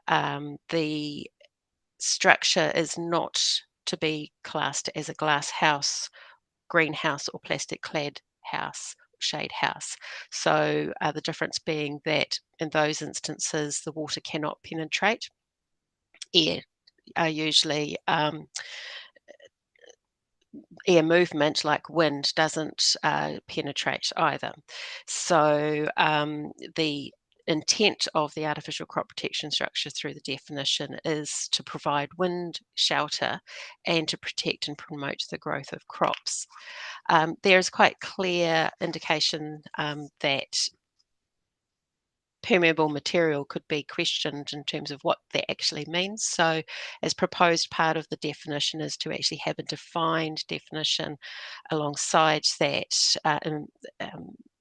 The structure is not to be classed as a glass house, greenhouse, or plastic clad house, shade house. So the difference being that in those instances the water cannot penetrate. Air usually air movement like wind doesn't penetrate either. So the intent of the artificial crop protection structure through the definition is to provide wind shelter and to protect and promote the growth of crops. There is quite clear indication that permeable material could be questioned in terms of what that actually means. So as proposed, part of the definition is to actually have a defined definition alongside that,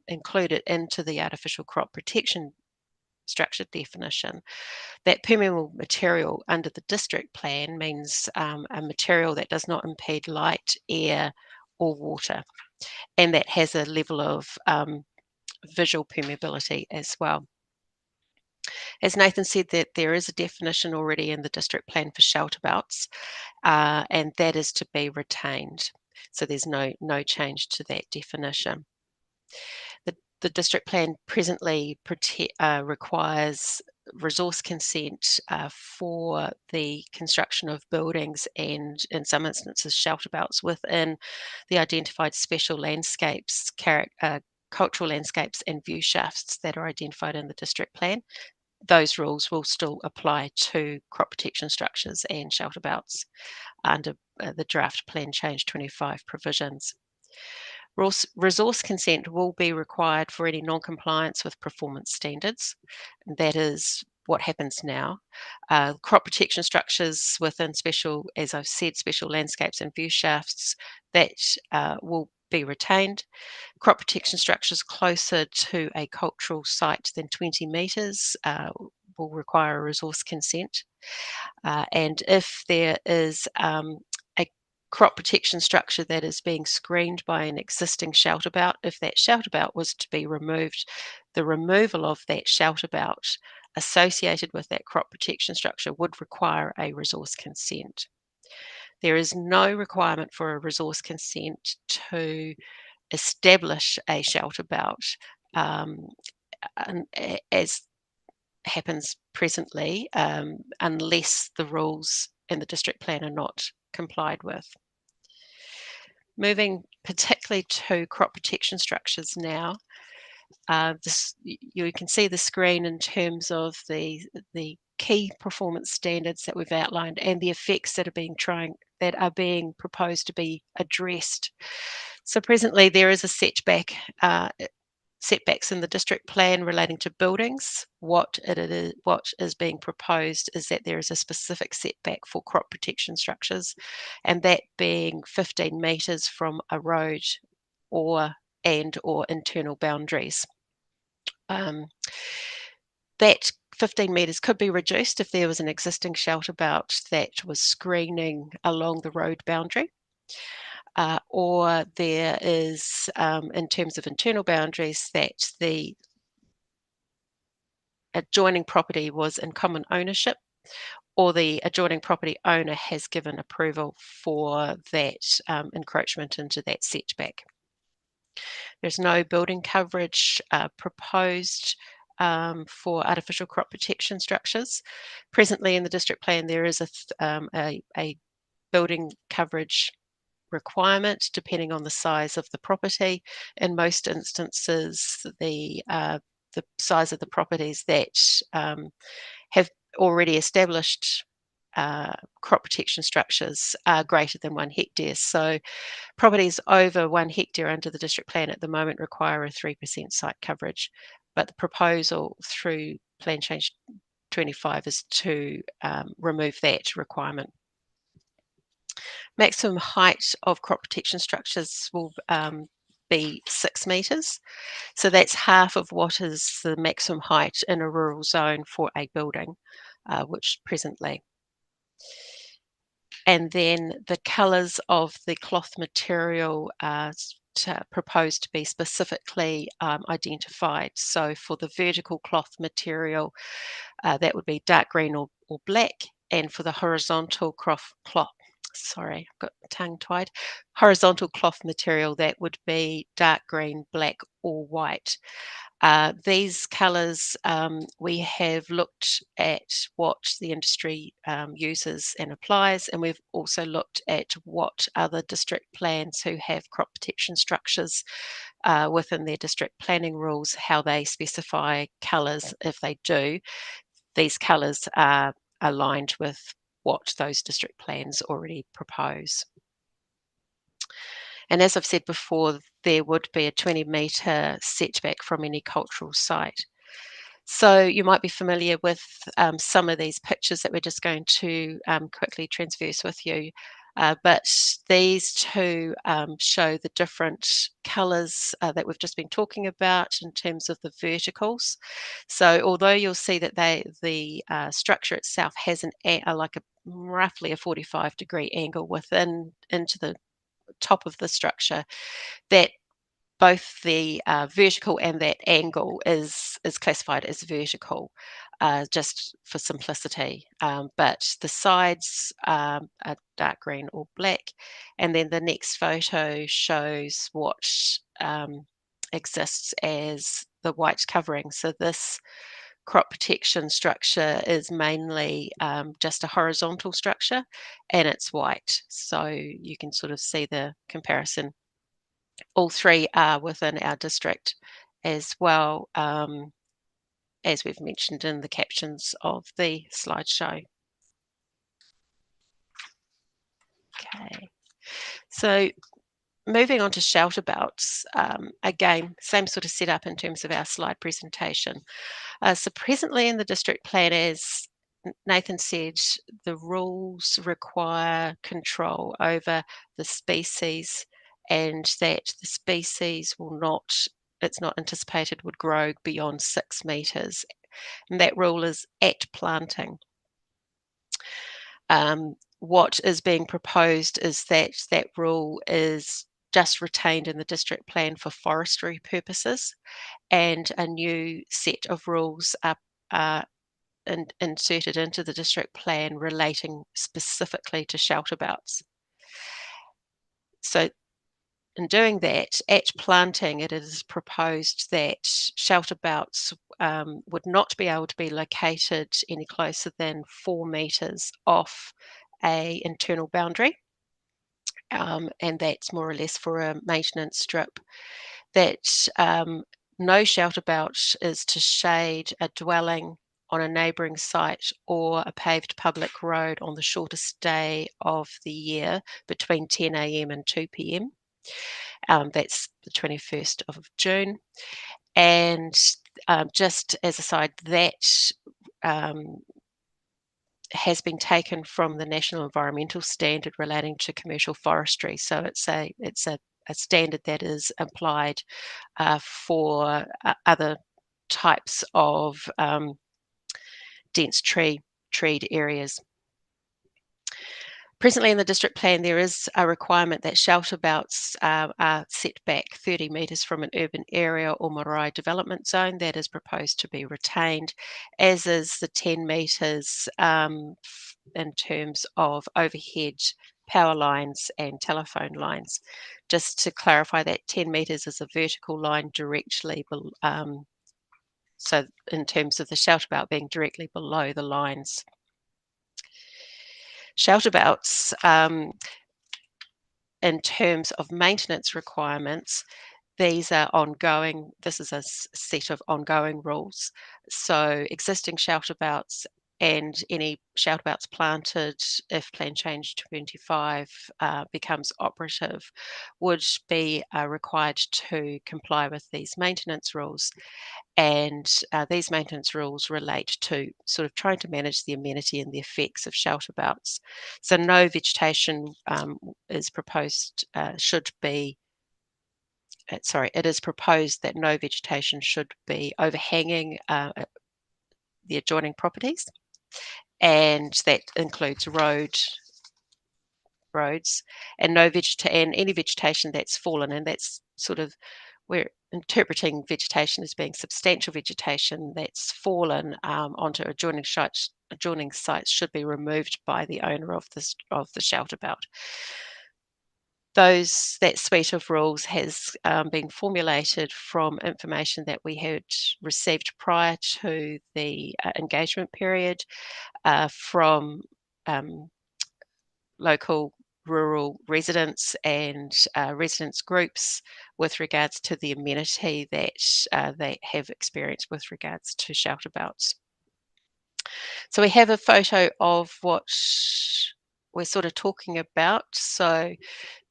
included into the artificial crop protection structure definition. That permeable material under the district plan means a material that does not impede light, air or water, and that has a level of visual permeability as well. As Nathan said, that there is a definition already in the district plan for shelter belts, and that is to be retained. So there's no change to that definition. The district plan presently requires resource consent for the construction of buildings and, in some instances, shelter belts within the identified special landscapes, cultural landscapes and view shafts that are identified in the district plan. Those rules will still apply to crop protection structures and shelter belts under the draft Plan Change 25 provisions. Resource consent will be required for any non-compliance with performance standards. That is what happens now. Crop protection structures within special, as I've said, special landscapes and view shafts, that will be retained. Crop protection structures closer to a cultural site than 20 metres will require a resource consent. And if there is a crop protection structure that is being screened by an existing shelter belt, if that shelter belt was to be removed, the removal of that shelter belt associated with that crop protection structure would require a resource consent. There is no requirement for a resource consent to establish a shelter belt, as happens presently, unless the rules in the district plan are not complied with. Moving particularly to crop protection structures now, you can see the screen in terms of the key performance standards that we've outlined and the effects that are being proposed to be addressed. So presently there is a setbacks in the district plan relating to buildings. What is being proposed is that there is a specific setback for crop protection structures, and that being 15 metres from a road or internal boundaries. That 15 metres could be reduced if there was an existing shelter belt that was screening along the road boundary. Or there is, in terms of internal boundaries, that the adjoining property was in common ownership, or the adjoining property owner has given approval for that encroachment into that setback. There's no building coverage proposed for artificial crop protection structures. Presently in the district plan, there is a building coverage requirement depending on the size of the property. In most instances, the size of the properties that have already established crop protection structures are greater than 1 hectare. So properties over 1 hectare under the district plan at the moment require a 3% site coverage, but the proposal through Plan Change 25 is to remove that requirement. Maximum height of crop protection structures will be 6 metres. So that's half of what is the maximum height in a rural zone for a building, which presently. And then the colours of the cloth material are proposed to be specifically identified. So for the vertical cloth material, that would be dark green or black, and for the horizontal horizontal cloth material, that would be dark green, black or white. These colours, we have looked at what the industry uses and applies, and we've also looked at what other district plans who have crop protection structures within their district planning rules, how they specify colours. If they do, these colours are aligned with what those district plans already propose. And as I've said before, there would be a 20-metre setback from any cultural site. So you might be familiar with some of these pictures that we're just going to quickly transverse with you. But these two show the different colours that we've just been talking about in terms of the verticals. So although you'll see that the structure itself has like a roughly a 45-degree angle into the top of the structure, that both the vertical and that angle is classified as vertical, just for simplicity. But the sides are dark green or black, and then the next photo shows what exists as the white covering. So this crop protection structure is mainly just a horizontal structure, and it's white. So you can sort of see the comparison. All three are within our district as well, as we've mentioned in the captions of the slideshow. Okay, so moving on to shelter belts, again, same sort of setup in terms of our slide presentation. So presently in the district plan, as Nathan said, the rules require control over the species, and that the species will not, it's not anticipated would grow beyond 6 metres. And that rule is at planting. What is being proposed is that that rule is just retained in the district plan for forestry purposes, and a new set of rules are inserted into the district plan relating specifically to shelter belts. So in doing that, at planting, it is proposed that shelter belts would not be able to be located any closer than 4 metres off an internal boundary. And that's more or less for a maintenance strip. That no shelter belt is to shade a dwelling on a neighbouring site or a paved public road on the shortest day of the year between 10 a.m. and 2 p.m. That's the 21st of June. And just as a side, that has been taken from the National Environmental Standard relating to commercial forestry. So it's a standard that is applied for other types of dense treed areas. Presently in the district plan, there is a requirement that shelter belts are set back 30 metres from an urban area or marae development zone. That is proposed to be retained, as is the 10 metres in terms of overhead power lines and telephone lines. Just to clarify, that 10 metres is a vertical line directly below, so in terms of the shelter belt being directly below the lines. Shelter belts, in terms of maintenance requirements, these are ongoing. This is a set of ongoing rules. So existing shelter belts and any shelter belts planted, if Plan Change 25 becomes operative, would be required to comply with these maintenance rules. And these maintenance rules relate to sort of trying to manage the amenity and the effects of shelter belts. So no vegetation is proposed, it is proposed that no vegetation should be overhanging the adjoining properties, and that includes roads, and any vegetation that's fallen, and that's sort of, we're interpreting vegetation as being substantial vegetation that's fallen onto adjoining sites should be removed by the owner of the shelter belt. that suite of rules has been formulated from information that we had received prior to the engagement period from local rural residents and residents groups with regards to the amenity that they have experienced with regards to shelter belts. So we have a photo of what we're sort of talking about. So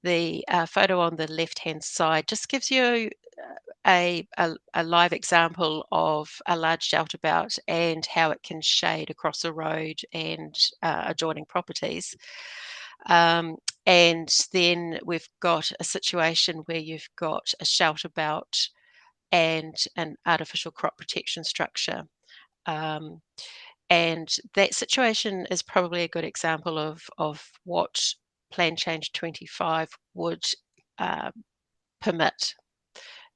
the photo on the left-hand side just gives you a live example of a large shelter belt and how it can shade across a road and adjoining properties. And then we've got a situation where you've got a shelter belt and an artificial crop protection structure. And that situation is probably a good example of what Plan Change 25 would permit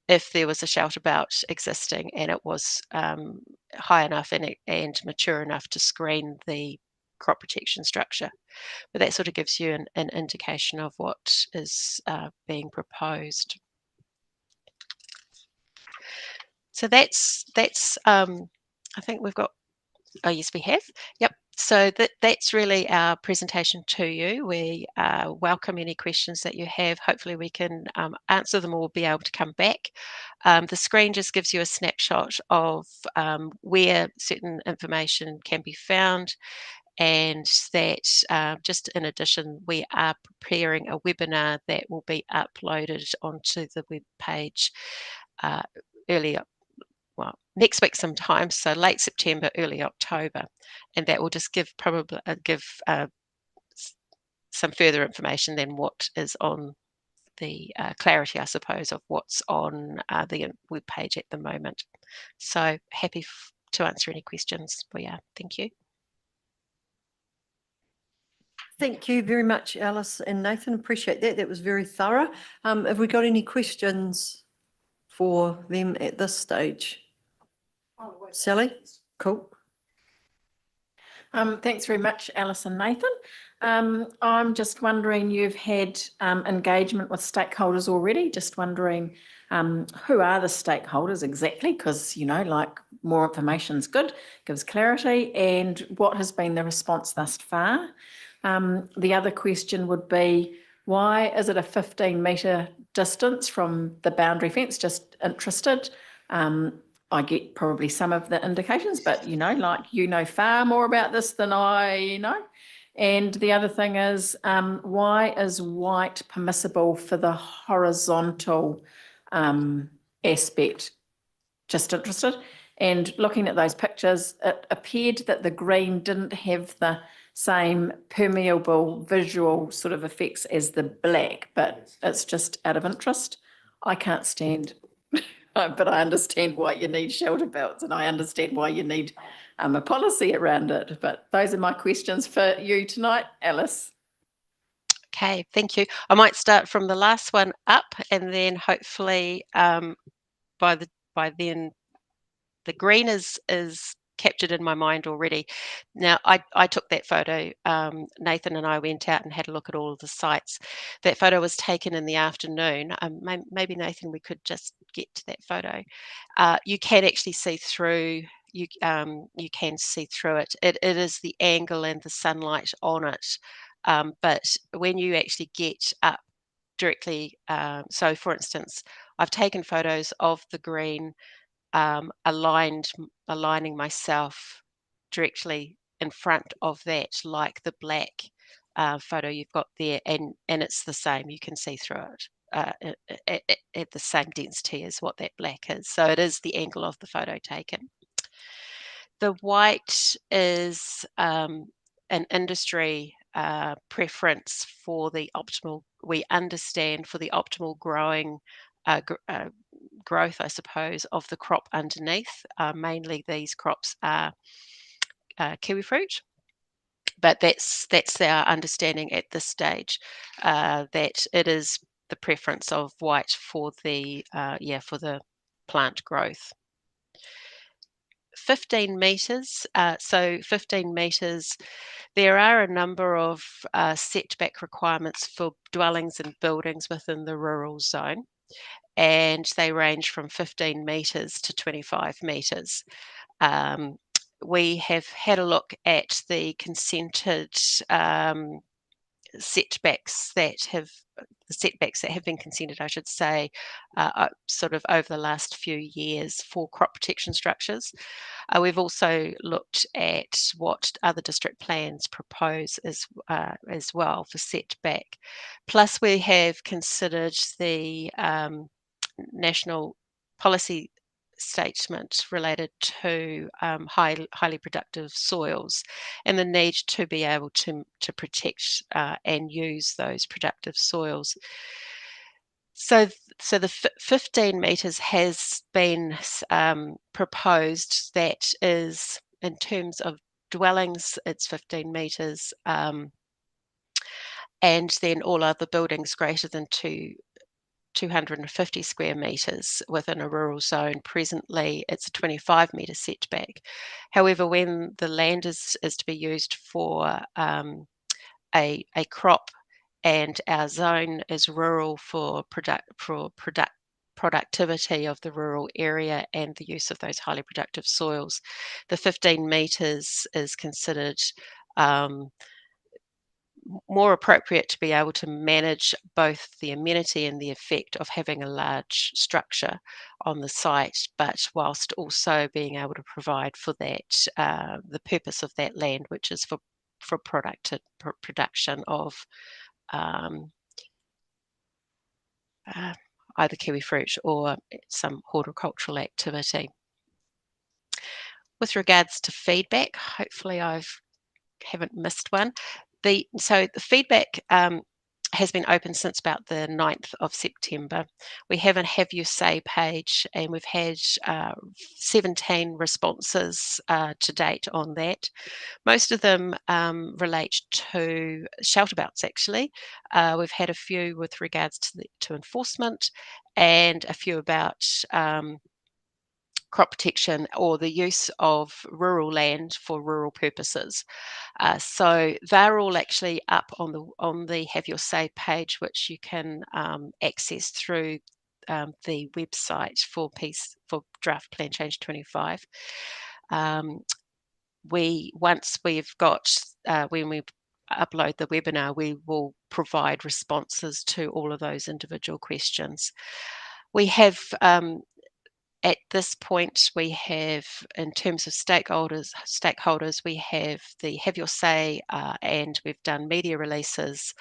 if there was a shelter belt existing and it was high enough and mature enough to screen the crop protection structure. But that sort of gives you an indication of what is being proposed. So that's I think we've got, oh yes, we have. Yep. So that's really our presentation to you. We welcome any questions that you have. Hopefully we can answer them or we'll be able to come back. The screen just gives you a snapshot of where certain information can be found, and that just in addition, we are preparing a webinar that will be uploaded onto the web page next week sometime, so late September, early October, and that will just give some further information than what is on the clarity, I suppose, of what's on the web page at the moment. So happy to answer any questions for you. Thank you. Thank you very much, Alice and Nathan. Appreciate that. That was very thorough. Have we got any questions for them at this stage? Sally? Cool. Thanks very much, Alice and Nathan. I'm just wondering, you've had engagement with stakeholders already. Just wondering, who are the stakeholders exactly? Because, you know, like, more information is good, gives clarity. And what has been the response thus far? The other question would be, why is it a 15-metre distance from the boundary fence? Just interested. I get probably some of the indications, but, you know, like, you know far more about this than I know. And the other thing is, why is white permissible for the horizontal aspect? Just interested. And looking at those pictures, it appeared that the green didn't have the same permeable visual sort of effects as the black, but it's just out of interest. I can't stand, but I understand why you need shelter belts, and I understand why you need a policy around it. But those are my questions for you tonight, Alice. Okay, thank you. I might start from the last one up, and then hopefully by then the green is captured in my mind already. Now, I took that photo. Nathan and I went out and had a look at all of the sites. That photo was taken in the afternoon. Maybe, Nathan, we could just get to that photo. You can actually see through. You can see through it. It is the angle and the sunlight on it. But when you actually get up directly, so for instance, I've taken photos of the green, aligning myself directly in front of that, like the black photo you've got there, and it's the same. You can see through it at the same density as what that black is. So it is the angle of the photo taken. The white is an industry preference for the optimal. We understand for the optimal growing. Growth, I suppose, of the crop underneath. Mainly these crops are kiwi fruit, but that's our understanding at this stage, that it is the preference of white for the for the plant growth. 15 metres, so 15 metres, there are a number of setback requirements for dwellings and buildings within the rural zone, and they range from 15 metres to 25 metres. We have had a look at the consented setbacks that have been consented, I should say, sort of over the last few years for crop protection structures. We've also looked at what other district plans propose as well for setback. Plus, we have considered the national policy statement related to highly productive soils and the need to be able to protect and use those productive soils. So the 15 metres has been proposed. That is, in terms of dwellings, it's 15 metres, and then all other buildings greater than 250 square metres within a rural zone. Presently, it's a 25 metre setback. However, when the land is to be used for a crop, and our zone is rural for productivity of the rural area and the use of those highly productive soils, the 15 metres is considered more appropriate to be able to manage both the amenity and the effect of having a large structure on the site, but whilst also being able to provide for that, the purpose of that land, which is for production of either kiwi fruit or some horticultural activity. With regards to feedback, hopefully I haven't missed one. So the feedback has been open since about the 9th of September. We have a Have Your Say page, and we've had 17 responses to date on that. Most of them relate to shelterbouts, actually. We've had a few with regards to enforcement, and a few about crop protection or the use of rural land for rural purposes. So they're all actually up on the Have Your Say page, which you can access through the website for Draft Plan Change 25. Once we've got when we upload the webinar, we will provide responses to all of those individual questions. We have at this point, we have, in terms of stakeholders, we have the Have Your Say, and we've done media releases,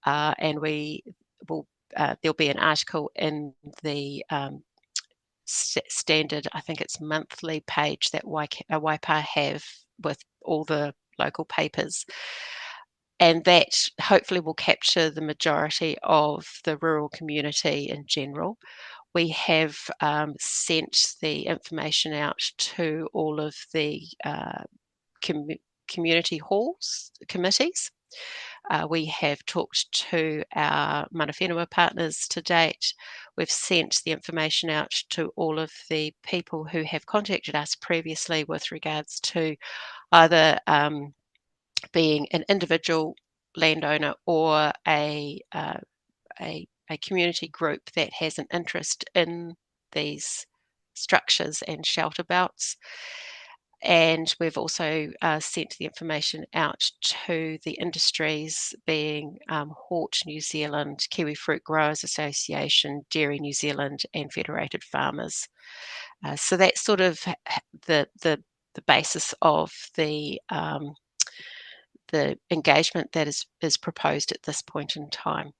and we will. There'll be an article in the standard, I think it's monthly page that Waipa have with all the local papers, and that hopefully will capture the majority of the rural community in general. We have sent the information out to all of the community halls, committees. We have talked to our mana whenua partners to date. We've sent the information out to all of the people who have contacted us previously with regards to either being an individual landowner or a community group that has an interest in these structures and shelterbouts. And we've also sent the information out to the industries, being Hort New Zealand, Kiwi Fruit Growers Association, Dairy New Zealand, and Federated Farmers. So that's sort of the basis of the engagement that is proposed at this point in time.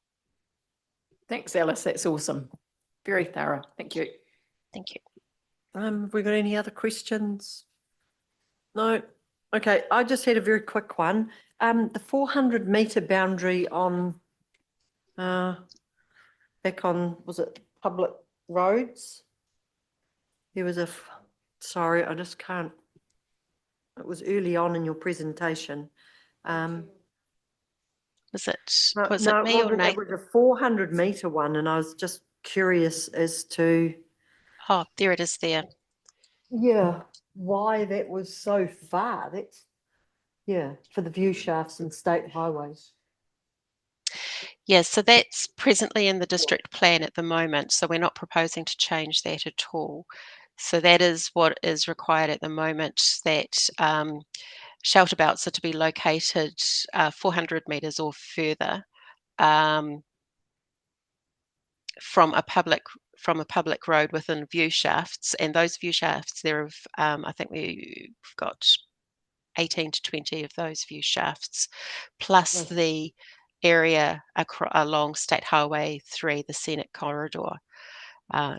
Thanks, Alice. That's awesome. Very thorough. Thank you. Thank you. Have we got any other questions? No? Okay, I just had a very quick one. The 400 metre boundary on, back on, was it public roads? There was sorry, I just can't, it was early on in your presentation. Was it No, me or Nate? it was a 400 metre one, and I was just curious as to. Oh, there it is there. Yeah. why that was so far. That's, yeah, for the view shafts and state highways. Yes, so that's presently in the district plan at the moment, so we're not proposing to change that at all. So that is what is required at the moment, that shelter belts are to be located 400 metres or further from a public road within view shafts, and those view shafts, there have I think we've got 18 to 20 of those view shafts, plus the area along State Highway 3, the scenic corridor.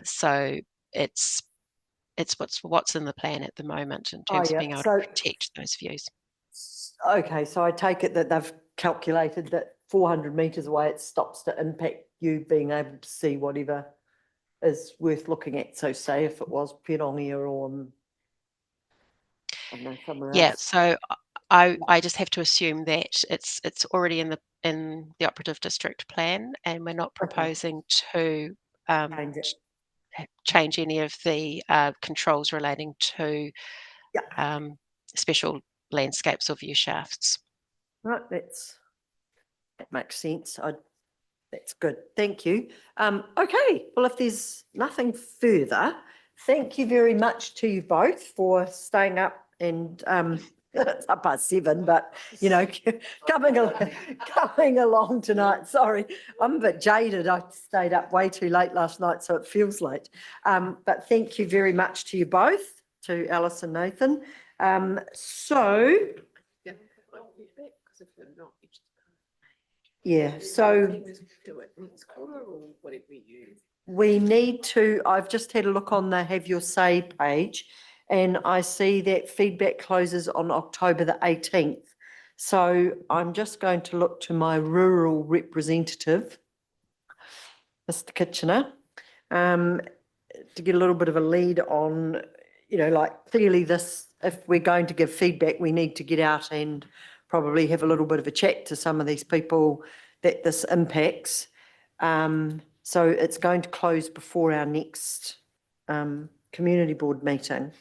So it's what's in the plan at the moment in terms of being able to protect those views. Okay, so I take it that they've calculated that 400 metres away, it stops to impact you being able to see whatever is worth looking at. So say if it was Pirongia or I don't know, somewhere else. Yeah, so I just have to assume that it's already in the operative district plan, and we're not proposing to change any of the controls relating to special landscapes or view shafts. Right, that makes sense. That's good. Thank you. Okay, well, if there's nothing further, thank you very much to you both for staying up and it's up past 7, but you know, coming along tonight. Sorry, I'm a bit jaded. I stayed up way too late last night, so it feels late. But thank you very much to you both, to Alice and Nathan. Yeah, so we need to, I've just had a look on the Have Your Say page, and I see that feedback closes on October the 18th. So I'm just going to look to my rural representative, Mr. Kitchener, to get a little bit of a lead on, you know, like clearly this, if we're going to give feedback, we need to get out and probably have a little bit of a chat to some of these people that this impacts. So it's going to close before our next community board meeting.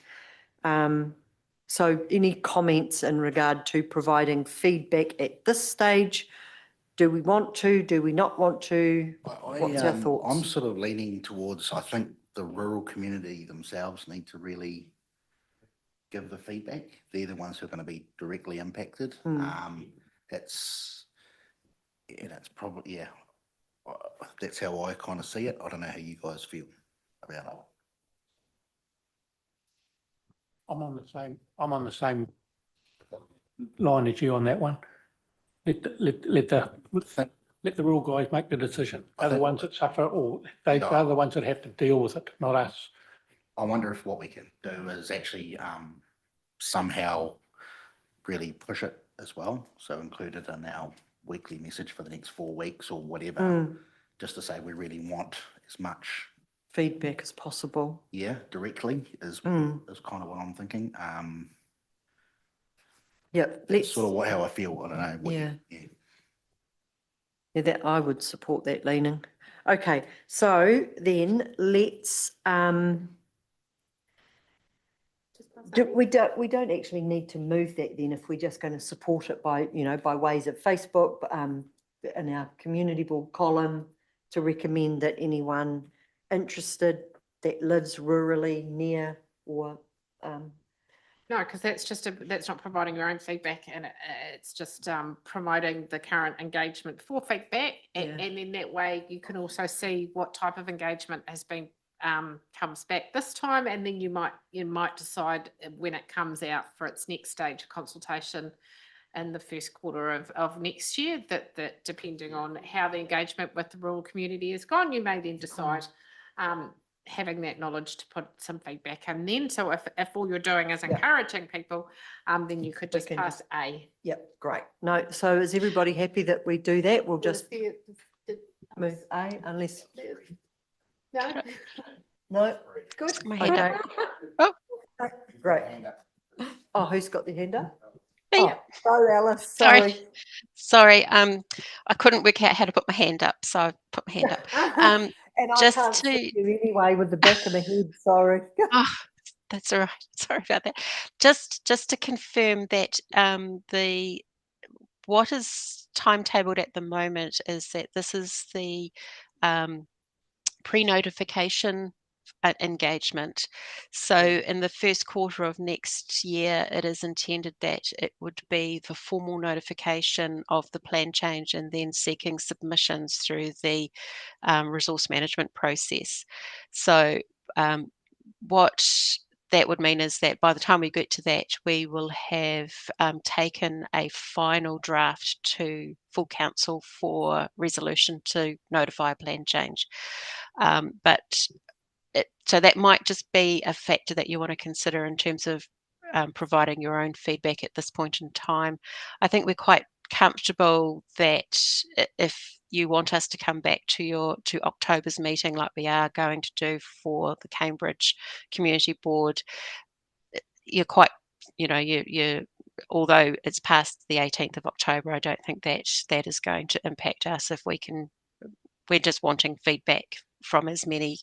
So any comments in regard to providing feedback at this stage? Do we want to? Do we not want to? What's our thoughts? I'm sort of leaning towards, I think the rural community themselves need to really give the feedback. They're the ones who are going to be directly impacted. It's probably, yeah, that's how I kind of see it. I don't know how you guys feel about it. I'm on the same line as you on that one. Let the rural guys make the decision. They're the ones that suffer, or they're the ones that have to deal with it, not us. I wonder if what we can do is actually somehow really push it as well. So include it in our weekly message for the next 4 weeks or whatever, just to say we really want as much feedback as possible. Yeah, directly is kind of what I'm thinking. Yeah, that's sort of how I feel. I don't know. Yeah, that I would support that leaning. Okay, so then let's we don't actually need to move that then if we're just going to support it by, you know, by ways of Facebook, in our community board column, to recommend that anyone interested that lives rurally near or no, because that's not providing your own feedback, and it's just promoting the current engagement for feedback, and then that way you can also see what type of engagement has been comes back this time, and then you might decide when it comes out for its next stage of consultation in the first quarter of next year, that depending on how the engagement with the rural community has gone, you may then decide having that knowledge to put some feedback in then. So if all you're doing is encouraging people, then you could just pass A. Yep, great. No, so is everybody happy that we do that? We'll just move A unless... No? Good. My hand up. Oh, great. Oh, who's got the hand up? Me. Oh, sorry, Alice. Sorry. I couldn't work out how to put my hand up, so I put my hand up. And I can't see you anyway with the back of my head, sorry. That's all right. Sorry about that. Just to confirm that what is timetabled at the moment is that this is the pre-notification engagement. So in the first quarter of next year, it is intended that it would be the formal notification of the plan change and then seeking submissions through the resource management process. So what that would mean is that by the time we get to that, we will have taken a final draft to full council for resolution to notify a plan change. So that might just be a factor that you want to consider in terms of providing your own feedback at this point in time. I think we're quite comfortable that if you want us to come back to October's meeting like we are going to do for the Cambridge Community Board, you're quite, you although it's past the 18th of October, I don't think that is going to impact us if we're just wanting feedback from as many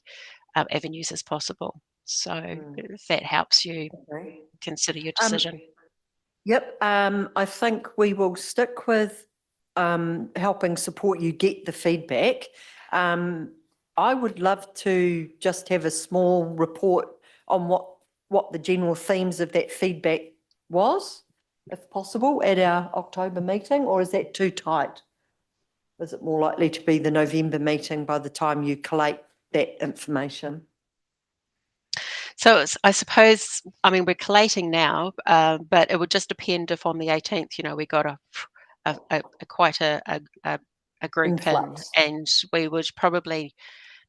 avenues as possible. So if that helps you consider your decision. Yep, I think we will stick with helping support you get the feedback. I would love to just have a small report on what the general themes of that feedback was, if possible, at our October meeting, or is that too tight? Is it more likely to be the November meeting by the time you collate that information? So I suppose, we're collating now, but it would just depend if on the 18th, we got quite a group in, and we would probably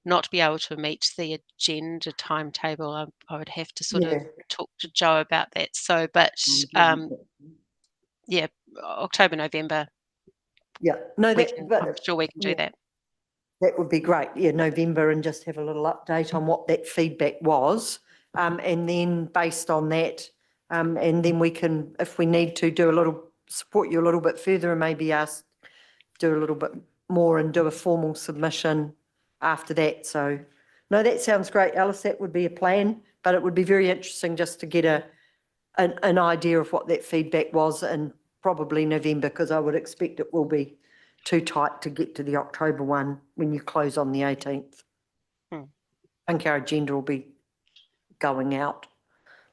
not be able to meet the agenda timetable. I would have to sort of talk to Joe about that. So, but yeah, October, November. Yeah, no, I'm sure we can do that. That would be great. Yeah, November, and just have a little update on what that feedback was. And then based on that, and then we can, if we need to support you a little bit further and maybe do a little bit more and do a formal submission after that. So no, that sounds great, Alice. That would be a plan, but it would be very interesting just to get an idea of what that feedback was, and probably November, because I would expect it will be too tight to get to the October one when you close on the 18th. I think our agenda will be going out.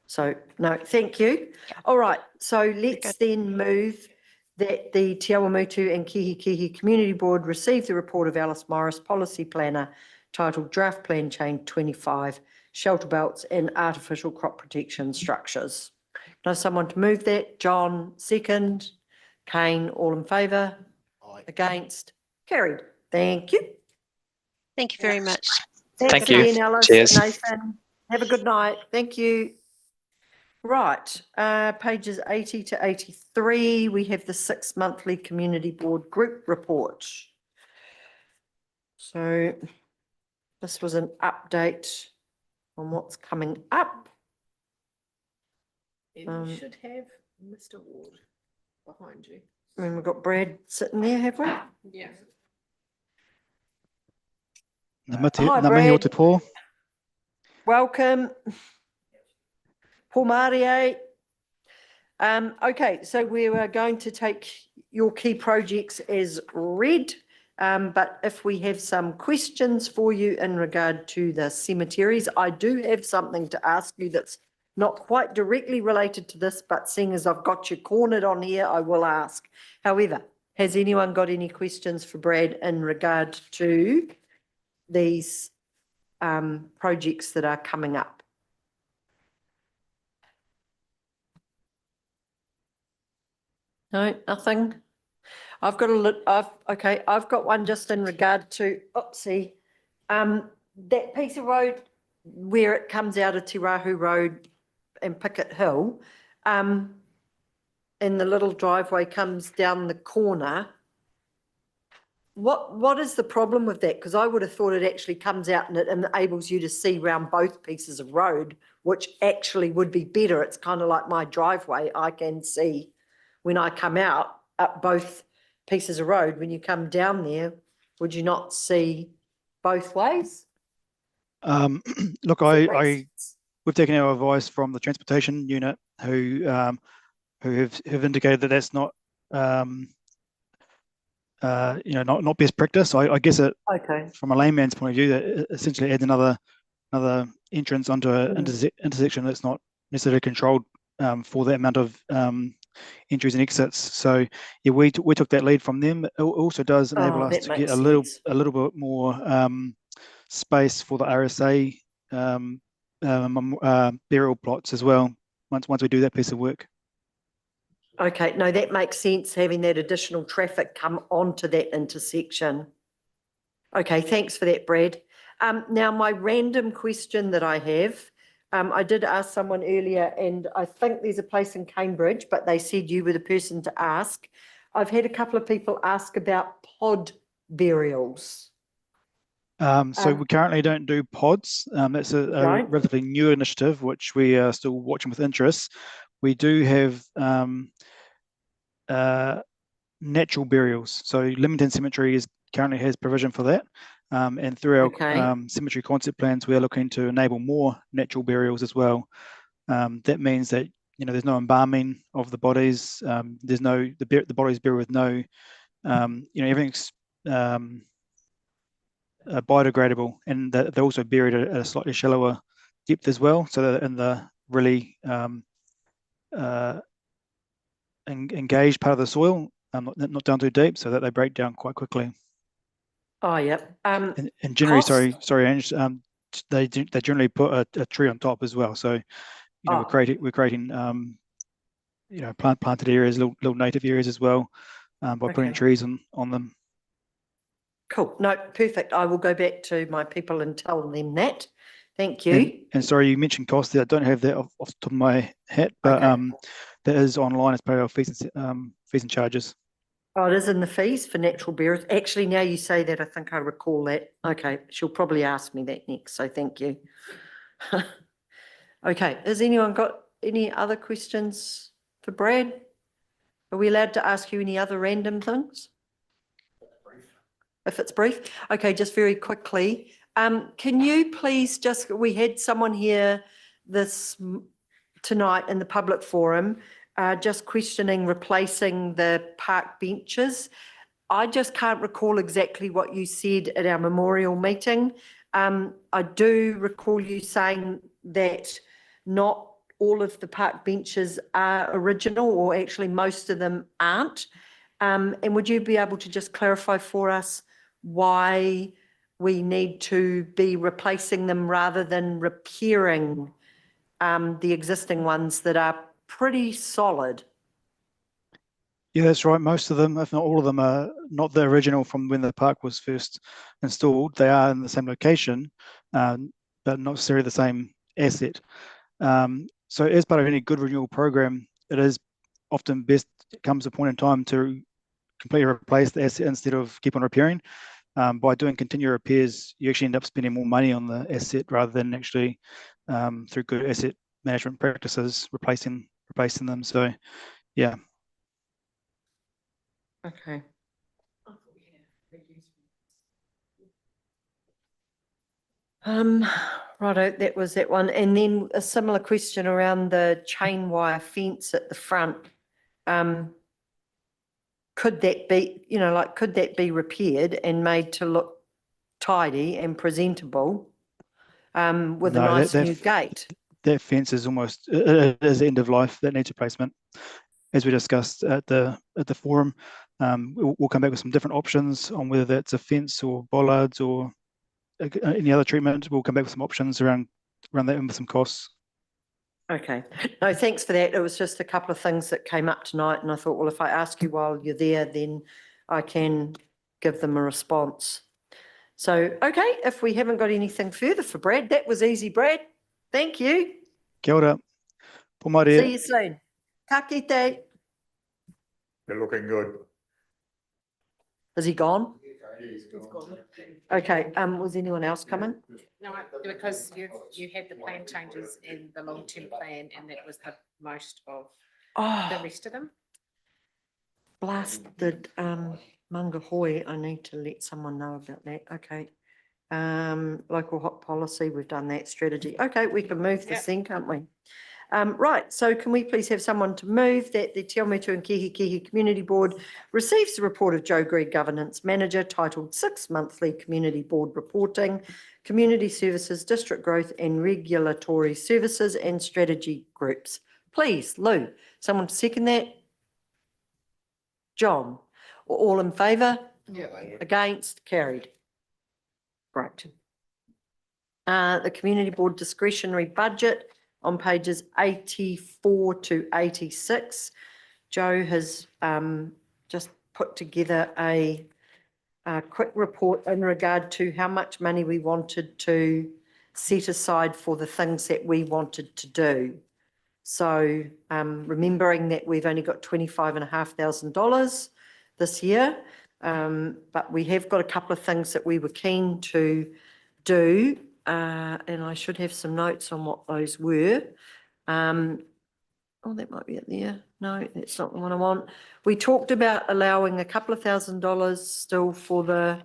So no, thank you. All right, so let's then move that the Te Awamutu and Kihikihi Community Board receive the report of Alice Morris, Policy Planner, titled Draft Plan Change 25, Shelter Belts and Artificial Crop Protection Structures. Can I have someone to move that? John, second. Kane, all in favour? Aye. Against? Carried. Thank you. Thank you very much. Thanks Thank you. again, Alice. Cheers. Nathan, have a good night. Thank you. Right, pages 80 to 83, we have the 6 monthly community board group report. So this was an update on what's coming up. And you should have Mr. Ward behind you. I mean, we've got Brad sitting there, have we? Yeah. Hi, Brad. Welcome. Paul Marie. Okay, so we are going to take your key projects as read, but if we have some questions for you in regard to the cemeteries, I do have something to ask you that's not quite directly related to this, but seeing as I've got you cornered on here, I will ask. However, has anyone got any questions for Brad in regard to these projects that are coming up? No, nothing. I've got a look. I've got one just in regard to, that piece of road where it comes out of Te Rahu Road and Pickett Hill, and the little driveway comes down the corner. What is the problem with that? Because I would have thought it actually comes out and it enables you to see around both pieces of road, which actually would be better. It's kind of like my driveway. I can see when I come out up both pieces of road. When you come down there, would you not see both ways? Look, I we've taken our advice from the transportation unit who have indicated that that's not not best practice. I guess it from a layman's point of view that it essentially adds another entrance onto an intersection that's not necessarily controlled for that amount of entries and exits. So yeah, we took that lead from them. It also does enable us to get a little bit more space for the RSA burial plots as well. Once we do that piece of work. Okay, no, that makes sense, having that additional traffic come onto that intersection. Okay, thanks for that, Brad. Now, my random question that I have, I did ask someone earlier, and I think there's a place in Cambridge, but they said you were the person to ask. I've had a couple of people ask about pod burials. So we currently don't do pods. That's a relatively new initiative, which we are still watching with interest. We do have natural burials. So Leamington Cemetery currently has provision for that. And through our cemetery concept plans, we are looking to enable more natural burials as well. That means that there's no embalming of the bodies. There's no the bodies buried with no everything's biodegradable, and they're also buried at a slightly shallower depth as well, so that in the really engaged part of the soil, not down too deep, so that they break down quite quickly. Oh, yeah. And generally, sorry, Ange, they generally put a tree on top as well. So, we're creating planted areas, little native areas as well, by putting trees on them. Cool. No, perfect. I will go back to my people and tell them that. Thank you. And sorry, you mentioned cost there. I don't have that off the top of my head, but that is online as part of our fees and charges. Oh, it is in the fees for natural burials. Actually, now you say that, I think I recall that. Okay, she'll probably ask me that next, so thank you. Okay, has anyone got any other questions for Brad? Are we allowed to ask you any other random things? If it's brief. Okay, just very quickly. Can you please we had someone here tonight in the public forum, just questioning replacing the park benches. I just can't recall exactly what you said at our memorial meeting. I do recall you saying that not all of the park benches are original, or actually most of them aren't. And would you be able to just clarify for us why we need to be replacing them rather than repairing the existing ones that are pretty solid? Yeah, that's right. Most of them, if not all of them, are not the original from when the park was first installed. They are in the same location, but not necessarily the same asset. So as part of any good renewal program, it is often best, it comes a point in time to completely replace the asset instead of keep on repairing. By doing continual repairs, you actually end up spending more money on the asset rather than actually through good asset management practices replacing them. So yeah. Okay. Righto, that was that one. And then a similar question around the chain wire fence at the front. Could that be, could that be repaired and made to look tidy and presentable with a nice new gate? That fence is it is end of life. That needs replacement. As we discussed at the forum, we'll come back with some different options on whether that's a fence or bollards or any other treatment. We'll come back with some options around that and with some costs. Okay. No, thanks for that. It was just a couple of things that came up tonight, and I thought, well, if I ask you while you're there, then I can give them a response. So, okay, if we haven't got anything further for Brad, that was easy, Brad. Thank you. Kia ora. See you soon. Ka kite. You're looking good. Is he gone? Okay, was anyone else coming? No, because you had the plan changes in the long-term plan, and that was the most of the rest of them. Blasted Mangahoi. I need to let someone know about that. Okay. Local hot policy, we've done that strategy. Okay, we can move this then, can't we? Right, so can we please have someone to move that the Te Awamutu and Kihikihi Community Board receives the report of Joe Gregg, Governance Manager, titled 6 Monthly Community Board Reporting, Community Services, District Growth and Regulatory Services and Strategy Groups. Please, Lou, someone to second that? John, all in favour? Yeah. Against? Carried. Great. The Community Board discretionary budget on pages 84 to 86. Joe has just put together a quick report in regard to how much money we wanted to set aside for the things that we wanted to do. So remembering that we've only got $25,500 this year, but we have got a couple of things that we were keen to do, and I should have some notes on what those were. Oh, that might be it there. No, that's not the one I want. We talked about allowing a couple of $1,000s still for the,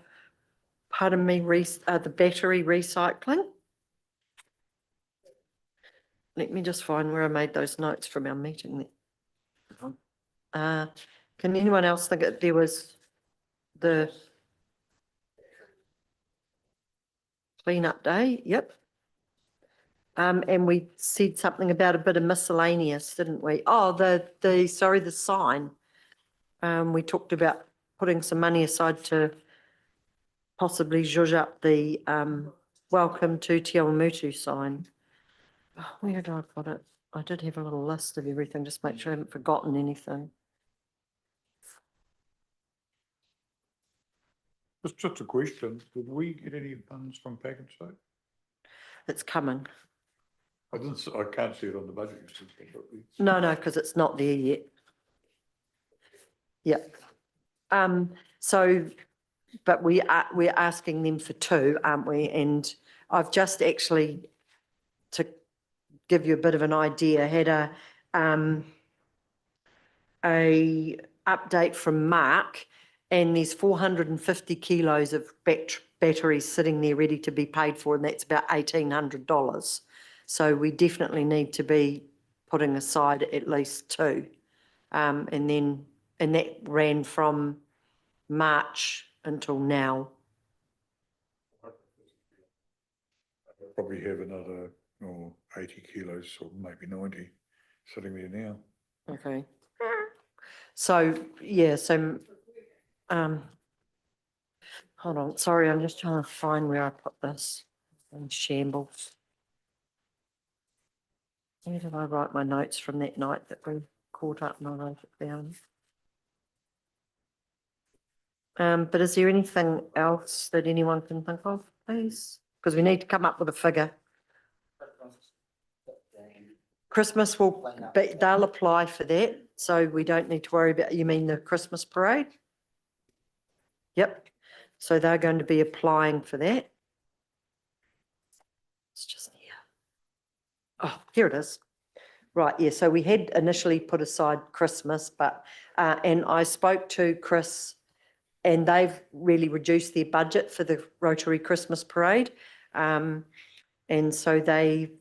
pardon me, the battery recycling. Let me just find where I made those notes from our meeting there. Can anyone else think that there was the clean-up day? Yep. And we said something about a bit of miscellaneous, didn't we? Oh, the sign. We talked about putting some money aside to possibly zhuzh up the welcome to Te Awamutu sign. Oh, where did I put it? I did have a little list of everything, just make sure I haven't forgotten anything. It's just a question. Did we get any funds from Pakistan? It's coming. I can't see it on the budget. No, because it's not there yet. Yeah. So, but we're asking them for 2, aren't we? And I've just actually, to give you a bit of an idea, had a update from Mark, and there's 450 kilos of batteries sitting there ready to be paid for, and that's about $1,800. So we definitely need to be putting aside at least 2. And that ran from March until now. Probably have another 80 kilos or maybe 90 sitting there now. Okay. So, yeah, so, hold on, sorry, I'm just trying to find where I put this in shambles. Where did I write my notes from that night that we caught up and I wrote it down? But is there anything else that anyone can think of, please? Because we need to come up with a figure. Christmas they'll apply for that, so we don't need to worry about, you mean the Christmas parade? Yep, so they're going to be applying for that. It's just here. Oh, here it is. Right, yeah, so we had initially put aside Christmas, but, and I spoke to Chris, and they've really reduced their budget for the Rotary Christmas Parade. And so they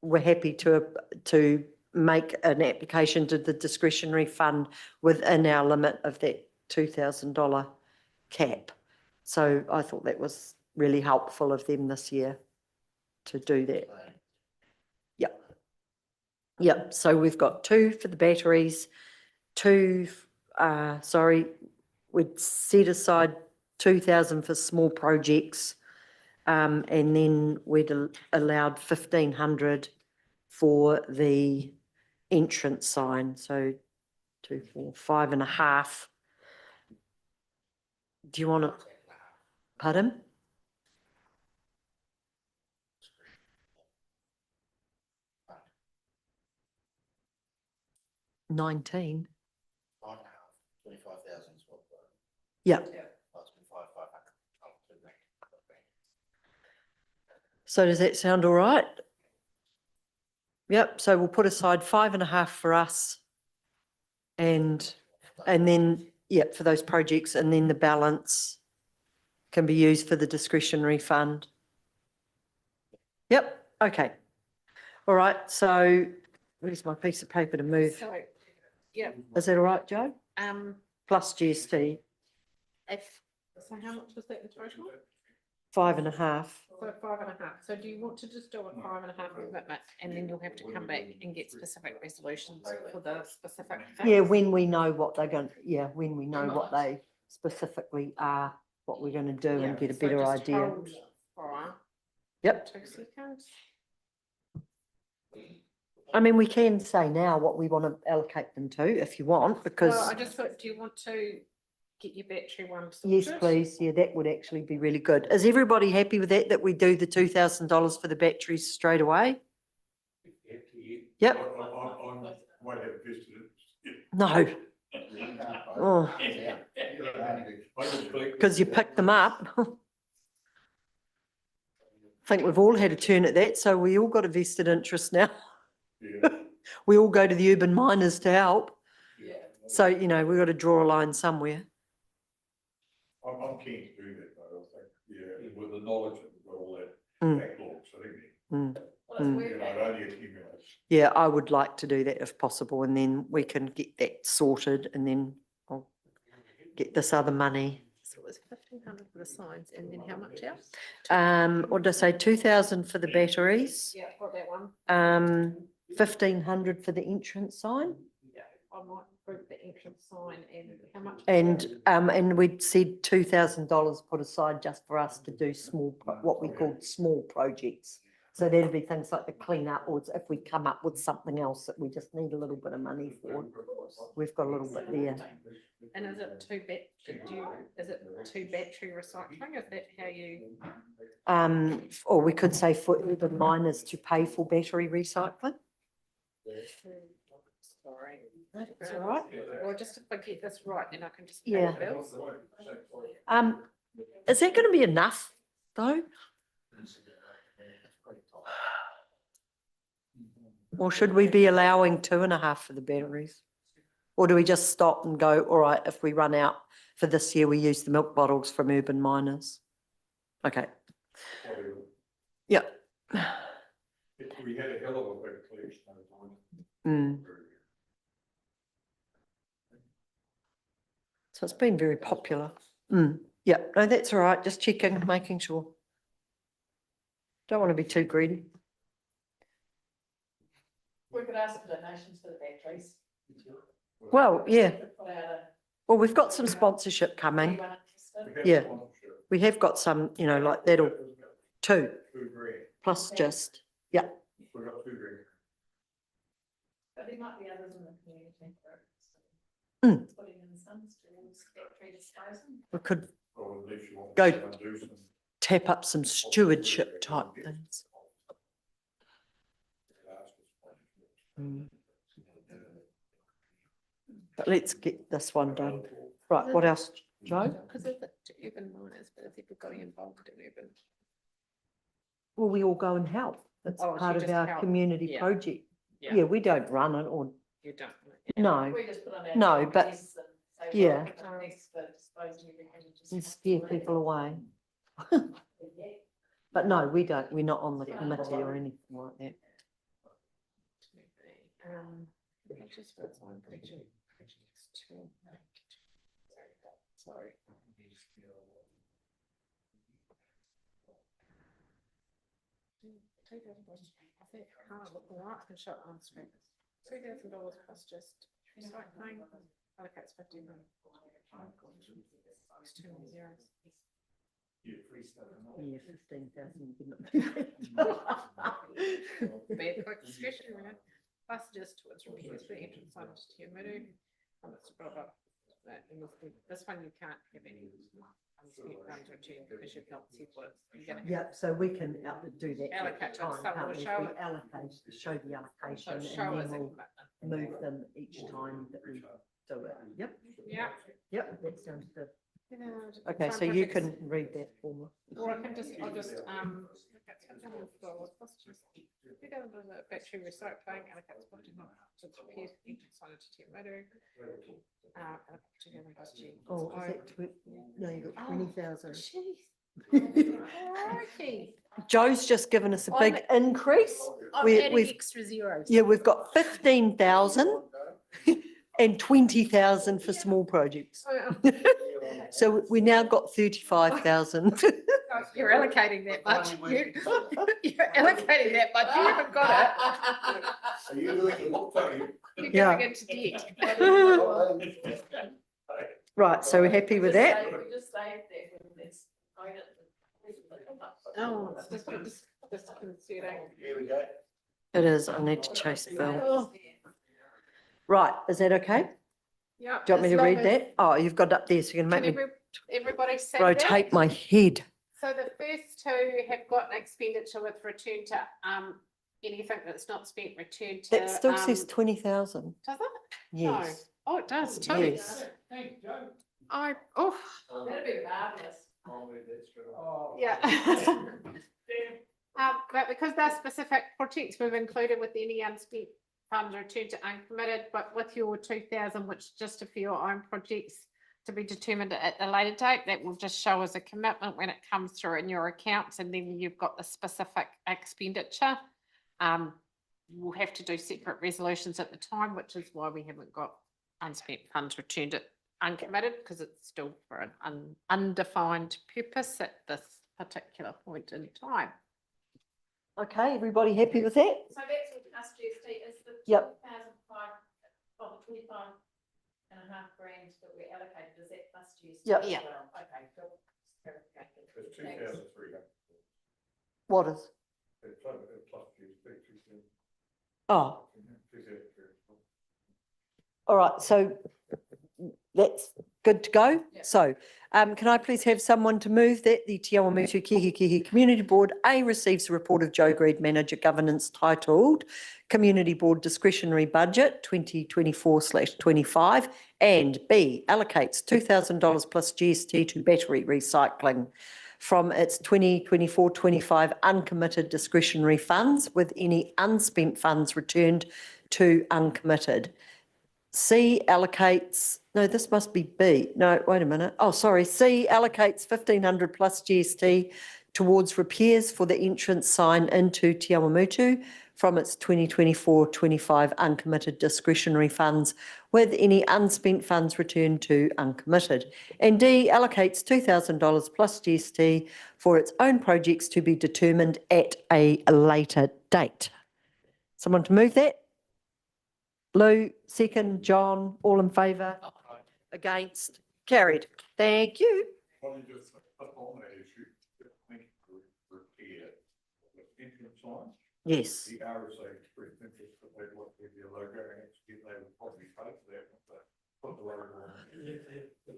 were happy to make an application to the discretionary fund within our limit of that $2,000 cap. So I thought that was really helpful of them this year to do that. Yep. Yep, so we've got 2 for the batteries, 2, we'd set aside 2,000 for small projects, and then we'd allowed 1,500 for the entrance sign. So 2, 4, 5.5. Do you want to, pardon? $19. 25,000. Yeah. So does that sound all right? Yep. So we'll put aside 5.5 for us, and then for those projects, and then the balance can be used for the discretionary fund. Yep, okay. All right, so where's my piece of paper to move? So, yeah, Is that all right, Joe? Plus GST, so how much was that in total? 5.5. So 5.5. So do you want to just do a 5.5 commitment and then you'll have to come back and get specific resolutions for the specific things? Yeah, when we know what they're going, yeah, when we know what they specifically are, what we're going to do and get a So better just idea. hold fire. Yep. 2 seconds. I mean, we can say now what we want to allocate them to if you want, because. Well, I just thought, do you want to get your battery one sorted? Yes, please. Yeah, that would actually be really good. Is everybody happy with that, that we do the $2,000 for the batteries straight away? Yep. Might have visited. No. Oh, because you picked them up. I think we've all had a turn at that, so we all got a vested interest now. Yeah. We all go to the urban miners to help. So, you know, we've got to draw a line somewhere. I'm keen to do that though, I think, yeah, with the knowledge that we've got all that backlog sitting there. You know, it only accumulates. Yeah, I would like to do that if possible, and then we can get that sorted, and then I'll get this other money. So it was 1,500 for the signs, and then how much else? What did I say, 2,000 for the batteries? Yeah, got that one. 1,500 for the entrance sign? Yeah, I might group the entrance sign and how much? And we'd said $2,000 put aside just for us to do small, what we called small projects. So there'd be things like the cleanup, or if we come up with something else that we just need a little bit of money for, we've got a little bit there. And is it two battery recycling? Is that how you? Or we could say for urban miners to pay for battery recycling. Sorry. That's all right. Well, just if I get this right, then I can just pay Yeah. the bills. Is that going to be enough though? Or should we be allowing 2.5 for the batteries? Or do we just stop and go, all right, if we run out for this year, we use the milk bottles from urban miners? Okay. Yeah. We had a hell of a big collection over time. So it's been very popular. Yeah, no, that's all right. Just checking, making sure. Don't want to be too greedy. We could ask for donations for the batteries. Well, yeah. Put out a- Well, we've got some sponsorship coming. anyone interested? Yeah. We have got some, you know, like that'll, 2 2 grand. plus just, yeah. We got 2 grand. But there might be others in the community. Putting in some towards battery disposal. We could Or unless you want Go. to do some. tap up some stewardship type things. But let's get this one done. Right, what else, Joe? Because of the urban miners, but if people going involved in urban. Well, we all go and help. That's Oh, so part you of just our help. community Yeah. project. Yeah. Yeah, we don't run it or, You don't. no, We just put on our No, but- tests and say, yeah. well, next for disposing everything, just- and scare people away. But no, we don't, we're not on the committee or anything like that. Just for its own project. Sorry. I think can't look right and shut on screen. $2,000 plus just recycling. Allocates 15. It's too many zeros. Yeah, 15,000. Be a quick discussion around. Plus just towards repairs for the entrance sign to Awamutu. This one you can't have any. Because you've not said what you're gonna have. Yeah, so we can do that. Allocate at to the it, time, so can't we'll we? show We it. allocate, show the allocation, So show and us then a we'll commitment. move them each time that we do it. Yep, Yeah. yep, that sounds good. Okay, so you can read that for me. Or I can just, I'll just, battery recycling, allocates Oh, is that no, you got 20,000. Joe's just given us a big increase. We've extra zeros. Yeah, we've got 15,000 and 20,000 for small projects. So we now got 35,000. You're allocating that much. You're allocating that much. You haven't got it. You're Yeah. going into debt. Right, so we're happy with that? Oh, it's just concerning. It is, I need to chase Bill. Right, is that okay? Yeah. Do you want me to read that? Oh, you've got it up there, so you're gonna Can make me everybody see rotate that? my head. So the first two have got an expenditure with return to, anything that's not spent, return to. That still says 20,000. Does it? Yes. No. Oh, it does too. Yes. That'd be marvelous. Yeah. But because they're specific projects, we've included with any unspent funds returned to uncommitted, but with your 2,000, which just for your own projects to be determined at a later date, that will just show as a commitment when it comes through in your accounts, and then you've got the specific expenditure. We'll have to do separate resolutions at the time, which is why we haven't got unspent funds returned at uncommitted, because it's still for an undefined purpose at this particular point in time. Okay, everybody happy with that? So that's what us GST is the Yep. 2,005, oh, the 25.5 grand that we allocated, is that plus GST? Yep. as Yeah. well? Okay, cool. It's 2,300. What is? Oh, all right, so that's good to go. So, can I please have someone to move that the Te Awamutu-Kihikihi Community Board A receives a report of Joe Greed Manager Governance titled Community Board Discretionary Budget 2024/25 and B allocates $2,000 plus GST to battery recycling from its 2024/25 uncommitted discretionary funds, with any unspent funds returned to uncommitted. C allocates, no, this must be B. No, wait a minute. Oh, sorry. C allocates 1,500 plus GST towards repairs for the entrance sign into Te Awamutu from its 2024/25 uncommitted discretionary funds, with any unspent funds returned to uncommitted. And D allocates $2,000 plus GST for its own projects to be determined at a later date. Someone to move that? Lou, second. John, all in favour? Against? Carried. Thank you. On that issue, thank you for repair the entrance sign. Yes. The RSA expressed interest that they'd like to have their logo and actually they would probably pay for that. Put the logo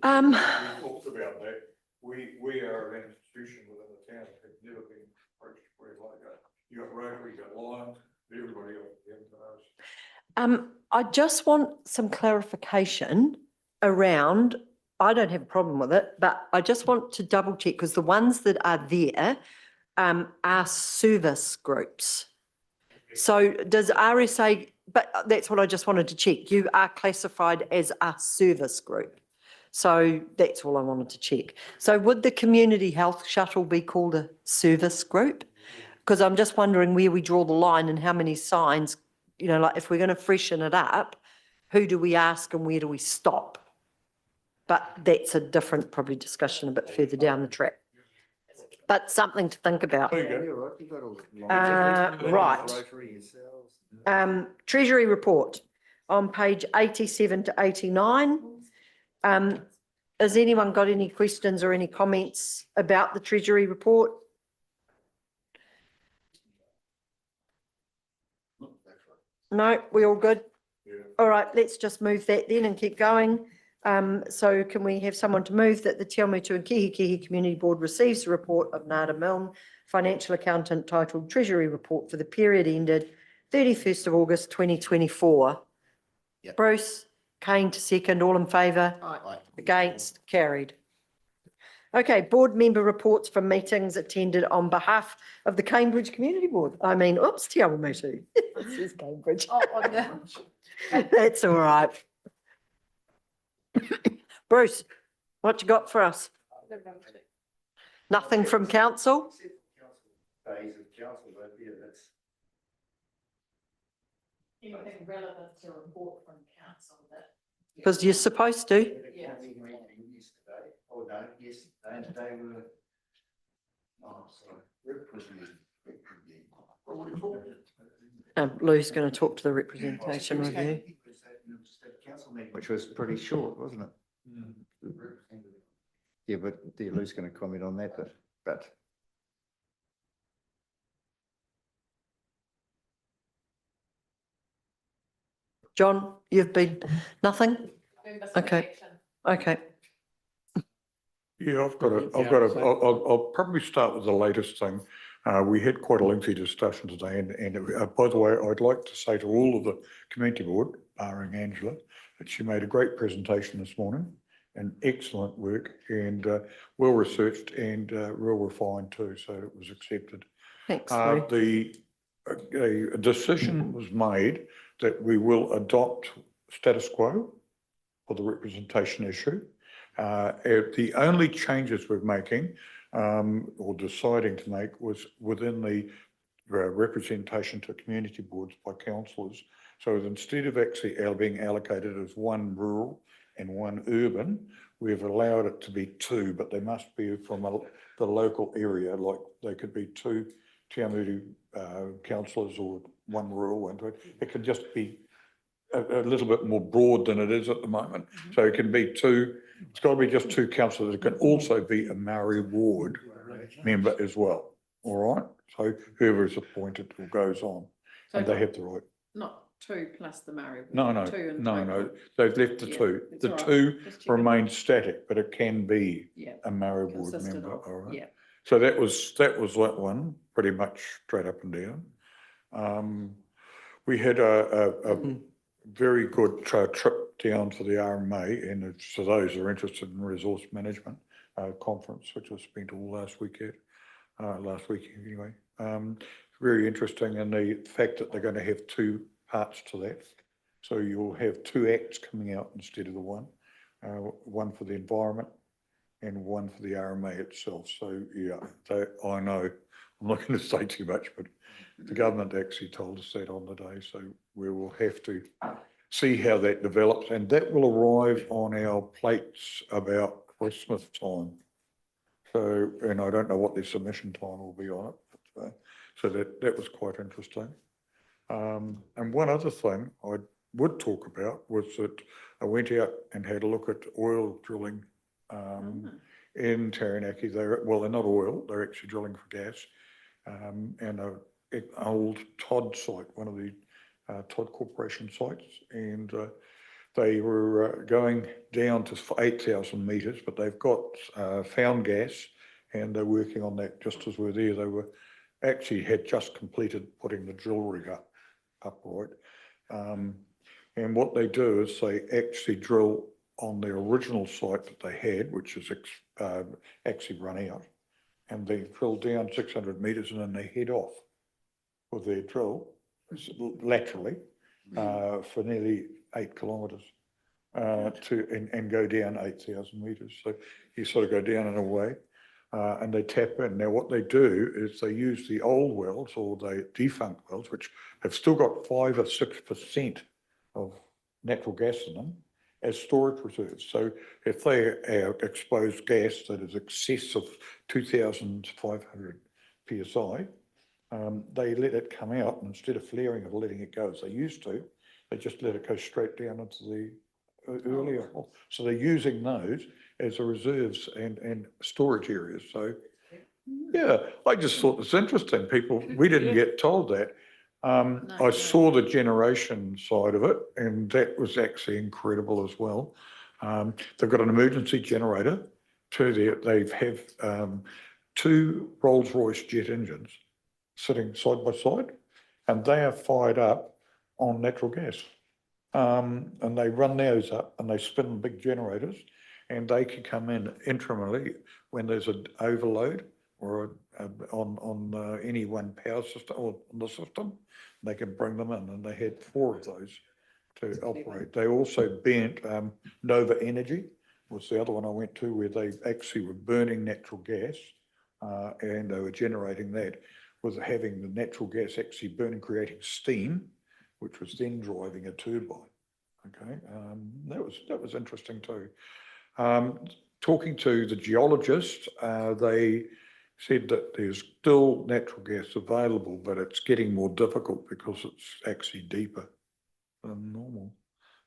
on. We talked about that. We are an institution within the town that have never been approached for a logo. You got Rotary, you got Lions, everybody else. I just want some clarification around, I don't have a problem with it, but I just want to double check, because the ones that are there are service groups. So does RSA, but that's what I just wanted to check. You are classified as a service group. So that's all I wanted to check. So would the community health shuttle be called a service group? Because I'm just wondering where we draw the line and how many signs, you know, like if we're going to freshen it up, who do we ask and where do we stop? But that's a different probably discussion a bit further down the track. But something to think about. Right. Treasury report on page 87 to 89. Has anyone got any questions or any comments about the Treasury report? No, we all good? Yeah. All right, let's just move that then and keep going. So can we have someone to move that the Te Awamutu-Kihikihi Community Board receives a report of Nada Milne, financial accountant, titled Treasury Report for the period ended 31st of August 2024. Yep. Bruce, Kane to second, all in favour? Aye. Against? Carried. Okay, board member reports from meetings attended on behalf of the Cambridge Community Board. I mean, oops, Te Awamutu. This is Cambridge. That's all right. Bruce, what you got for us? Nothing from council? Anything relevant to report from council that? Because you're supposed to. Yeah. Lou's going to talk to the representation review. Which was pretty short, wasn't it? Yeah, but Lou's going to comment on that, but John, you've been, nothing? Okay, okay. Yeah, I'll probably start with the latest thing. We had quite a lengthy discussion today and by the way, I'd like to say to all of the community board, barring Angela, that she made a great presentation this morning and excellent work and well researched and real refined too, so it was accepted. Thanks, Lou. A decision was made that we will adopt status quo for the representation issue. The only changes we're making or deciding to make was within the representation to community boards by councillors. So instead of actually being allocated as one rural and one urban, we've allowed it to be two, but they must be from the local area, like they could be two Te Awamutu councillors or one rural, and it could just be a little bit more broad than it is at the moment. So it can be two, it's got to be just two councillors. It can also be a Maori ward member as well. All right. So whoever is appointed or goes on, and they have the right. Not two plus the Maori. No. They've left the two. The two remain static, but it can be a Maori ward member. All right. Yeah. So that was that one, pretty much straight up and down. We had a very good trip down for the RMA, and for those who are interested in resource management conference, which was spent all last week anyway. Very interesting, and the fact that they're going to have two parts to that. So you'll have two acts coming out instead of the one for the environment and one for the RMA itself. So yeah, I know I'm not going to say too much, but the government actually told us that on the day. So we will have to see how that develops, and that will arrive on our plates about Christmas time. So, and I don't know what their submission time will be on it, but, so that was quite interesting. And one other thing I would talk about was that I went out and had a look at oil drilling in Taranaki. They're not oil, they're actually drilling for gas, and an old Todd site, one of the Todd Corporation sites, and they were going down to 8,000 metres, but they've got found gas, and they're working on that just as we're there. They were actually had just completed putting the drill rig upright. And what they do is they actually drill on the original site that they had, which is actually run out, and they drill down 600 metres and then they head off with their drill laterally for nearly 8 kilometres and go down 8,000 metres. So you sort of go down in a way and they tap in. Now what they do is they use the old wells or the defunct wells, which have still got 5 or 6% of natural gas in them, as storage reserves. So if they expose gas that is excess of 2,500 PSI, they let it come out, and instead of flaring it or letting it go as they used to, they just let it go straight down into the earlier hole. So they're using those as reserves and storage areas. So yeah, I just thought it's interesting. We didn't get told that. I saw the generation side of it, and that was actually incredible as well. They've got an emergency generator they have 2 Rolls-Royce jet engines sitting side by side, and they are fired up on natural gas. And they run those up and they spin big generators, and they can come in interimly when there's an overload or on any one power system or on the system, they can bring them in, and they had 4 of those to operate. They also bent Nova Energy was the other one I went to, where they actually were burning natural gas and they were generating that with having the natural gas actually burning, creating steam, which was then driving a turbine. Okay, that was interesting too. Talking to the geologists, they said that there's still natural gas available, but it's getting more difficult because it's actually deeper than normal.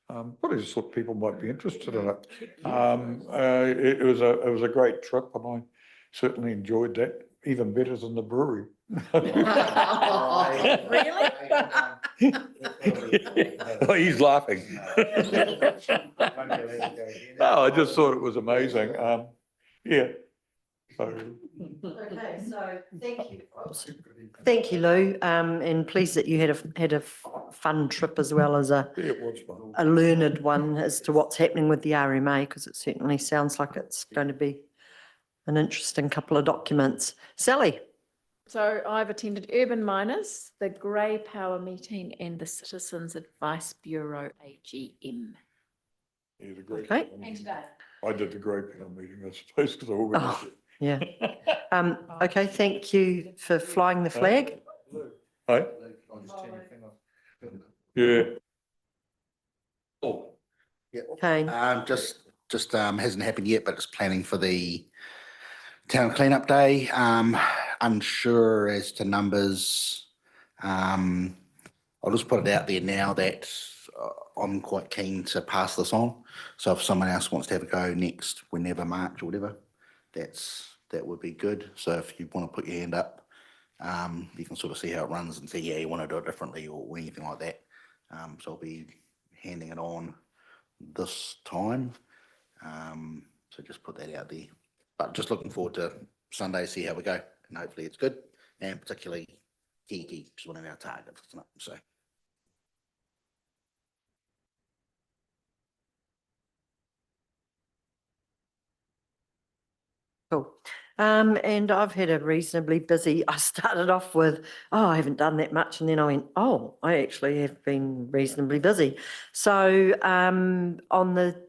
But I just thought people might be interested in it. It was a great trip, and I certainly enjoyed that, even better than the brewery. Really? Oh, he's laughing. No, I just thought it was amazing. Yeah. So. Okay, so thank you. Thank you, Lou, and pleased that you had a fun trip as well as Yeah, it was fun. a learned one as to what's happening with the RMA, because it certainly sounds like it's going to be an interesting couple of documents. Sally? So I've attended Urban Miners, the Grey Power meeting and the Citizens Advice Bureau AGM. Yeah, the great. Okay. And today. I did the great panel meeting, I suppose, because I organised it. Yeah. Okay, thank you for flying the flag. Hey? Yeah. Oh. Yeah. Kane? Just hasn't happened yet, but it's planning for the town cleanup day. Unsure as to numbers. I'll just put it out there now that I'm quite keen to pass this on. So if someone else wants to have a go next, whenever March or whatever, that would be good. So if you want to put your hand up, you can sort of see how it runs and say, yeah, you want to do it differently or anything like that. So I'll be handing it on this time. So just put that out there. But just looking forward to Sunday, see how we go, and hopefully it's good. And particularly Kihikihi, which is one of our targets, isn't it? So. Cool. And I've had a reasonably busy, I started off with, oh, I haven't done that much. And then I went, oh, I actually have been reasonably busy. So on the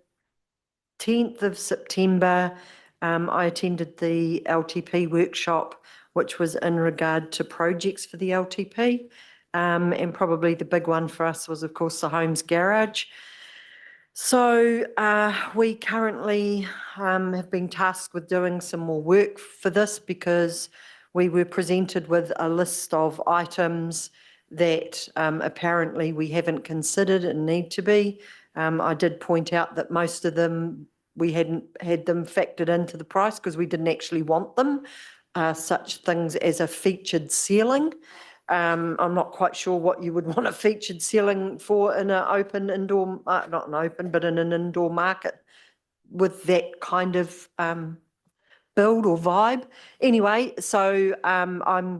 10th of September, I attended the LTP workshop, which was in regard to projects for the LTP. And probably the big one for us was, of course, the Homes Garage. So we currently have been tasked with doing some more work for this, because we were presented with a list of items that apparently we haven't considered and need to be. I did point out that most of them, we hadn't had them factored into the price because we didn't actually want them, such things as a featured ceiling. I'm not quite sure what you would want a featured ceiling for in an open indoor, not an open, but in an indoor market with that kind of build or vibe. Anyway, so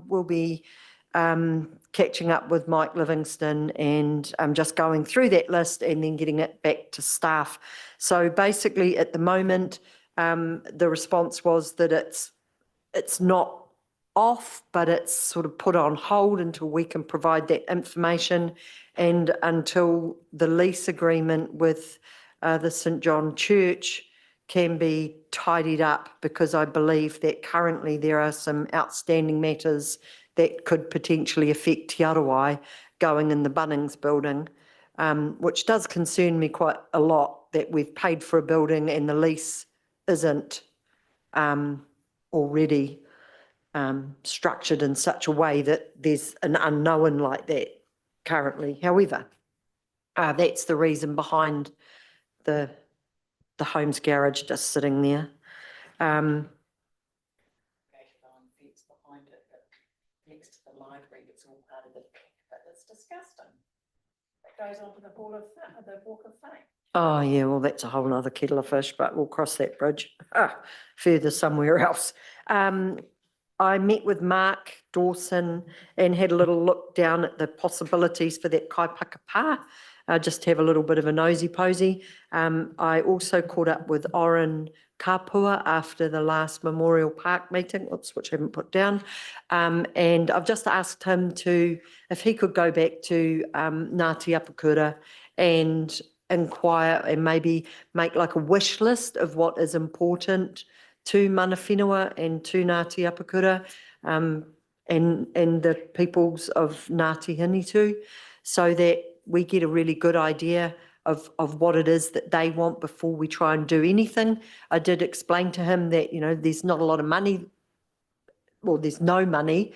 we'll be catching up with Mike Livingston and just going through that list and then getting it back to staff. So basically at the moment, the response was that it's not off, but it's sort of put on hold until we can provide that information and until the lease agreement with the St John Church can be tidied up, because I believe that currently there are some outstanding matters that could potentially affect Te Arawai going in the Bunnings building, which does concern me quite a lot, that we've paid for a building and the lease isn't already structured in such a way that there's an unknown like that currently. However, that's the reason behind the Homes Garage just sitting there. Behind it, but next to the library, it's all part of the, but it's disgusting. It goes onto the Walk of Fame. Oh yeah, well that's a whole other kettle of fish, but we'll cross that bridge further somewhere else. I met with Mark Dawson and had a little look down at the possibilities for that kaipaka pā, just to have a little bit of a nosy posy. I also caught up with Oren kapua after the last Memorial Park meeting, which I haven't put down. And I've just asked him if he could go back to Ngāti Apakura and inquire and maybe make like a wish list of what is important to mana whenua and to Ngāti Apakura and the peoples of Ngāti Hinitu, so that we get a really good idea of what it is that they want before we try and do anything. I did explain to him that, there's not a lot of money, well, there's no money,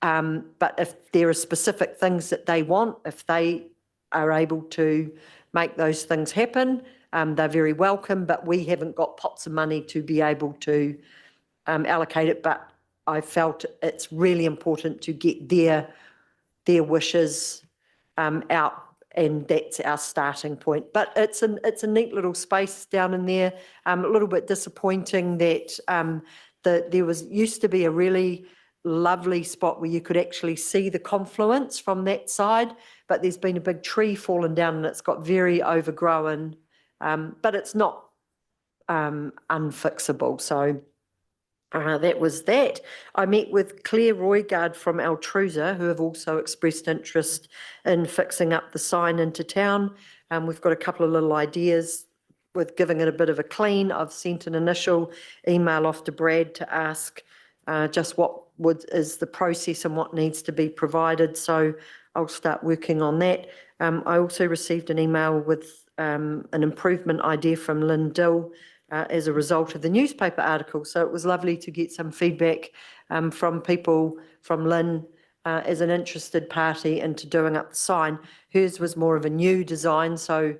but if there are specific things that they want, if they are able to make those things happen, they're very welcome, but we haven't got pots of money to be able to allocate it. But I felt it's really important to get their wishes out, and that's our starting point. But it's a neat little space down in there. A little bit disappointing that there used to be a really lovely spot where you could actually see the confluence from that side, but there's been a big tree fallen down and it's got very overgrown, but it's not unfixable. So that was that. I met with Claire Roygard from Altruza, who have also expressed interest in fixing up the sign into town. We've got a couple of little ideas with giving it a bit of a clean. I've sent an initial email off to Brad to ask just what is the process and what needs to be provided. So I'll start working on that. I also received an email with an improvement idea from Lynn Dill, as a result of the newspaper article. So it was lovely to get some feedback from people, from Lynn as an interested party into doing up the sign. Hers was more of a new design, so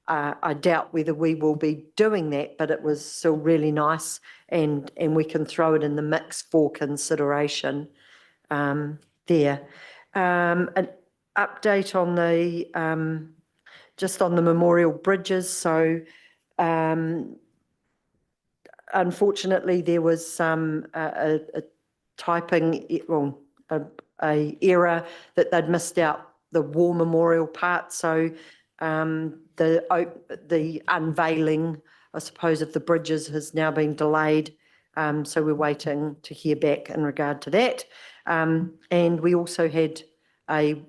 I doubt whether we will be doing that, but it was still really nice, and we can throw it in the mix for consideration there. An update on the, just on the memorial bridges. So unfortunately, there was some a typing, well, a error that they'd missed out the war memorial part. So the unveiling, I suppose, of the bridges has now been delayed. So we're waiting to hear back in regard to that. And we also had a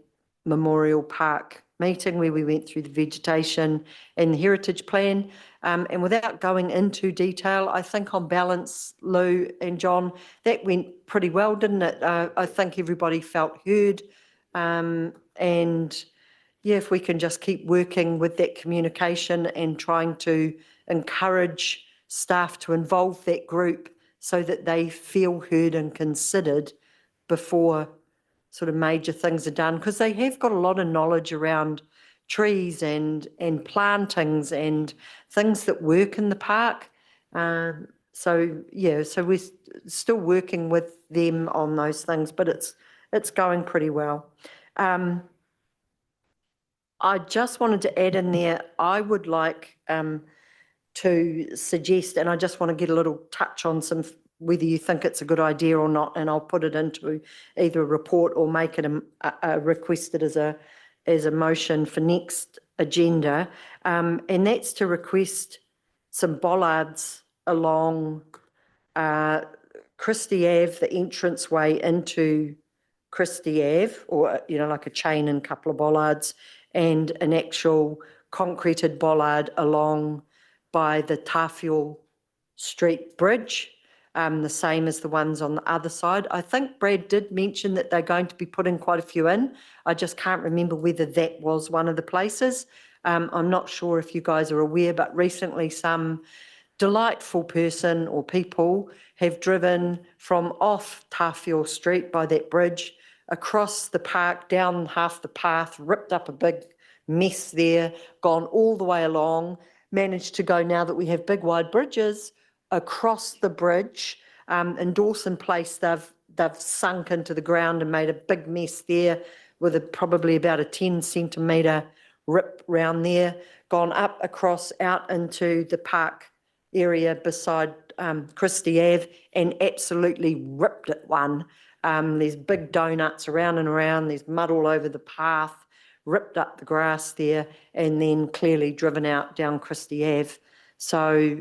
memorial park meeting where we went through the vegetation and the heritage plan. And without going into detail, I think on balance, Lou and John, that went pretty well, didn't it? I think everybody felt heard. And yeah, if we can just keep working with that communication and trying to encourage staff to involve that group so that they feel heard and considered before sort of major things are done, because they have got a lot of knowledge around trees and plantings and things that work in the park. So yeah, so we're still working with them on those things, but it's going pretty well. I just wanted to add in there, I would like to suggest, and I just want to get a little touch on some, whether you think it's a good idea or not, and I'll put it into either a report or make it request it as a motion for next agenda, and that's to request some bollards along Christie Ave, the entranceway into Christie Ave, or like a chain and couple of bollards, and an actual concreted bollard along by the Tawhio Street Bridge, the same as the ones on the other side. I think Brad did mention that they're going to be putting quite a few in. I just can't remember whether that was one of the places. I'm not sure if you guys are aware, but recently some delightful person or people have driven from off Tawhio Street by that bridge across the park, down half the path, ripped up a big mess there, gone all the way along, managed to go, now that we have big wide bridges, across the bridge. In Dawson Place, they've sunk into the ground and made a big mess there with probably about a 10 centimetre rip round there, gone up across out into the park area beside Christie Ave and absolutely ripped it one. There's big donuts around and around, there's mud all over the path, ripped up the grass there, and then clearly driven out down Christie Ave. So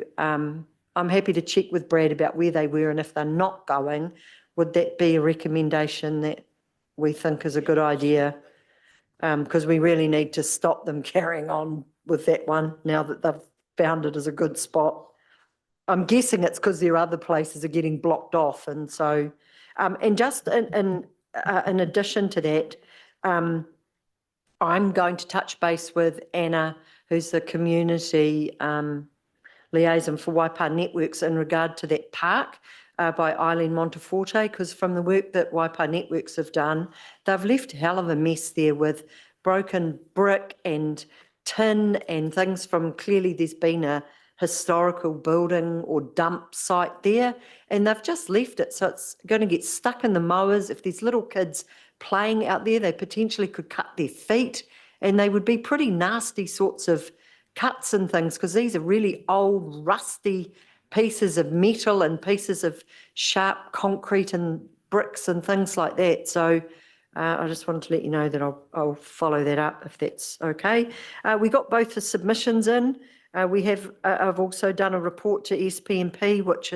I'm happy to check with Brad about where they were, and if they're not going, would that be a recommendation that we think is a good idea? Because we really need to stop them carrying on with that one now that they've found it as a good spot. I'm guessing it's because their other places are getting blocked off, and so, and just in addition to that, I'm going to touch base with Anna, who's the community liaison for Waipa Networks in regard to that park by Eileen Monteforte, because from the work that Waipa Networks have done, they've left a hell of a mess there with broken brick and tin and things from, clearly there's been a historical building or dump site there, and they've just left it. So it's going to get stuck in the mowers. If there's little kids playing out there, they potentially could cut their feet, and they would be pretty nasty sorts of cuts and things, because these are really old, rusty pieces of metal and pieces of sharp concrete and bricks and things like that. So I just wanted to let you know that I'll follow that up if that's okay. We got both the submissions in. I've also done a report to SPMP, which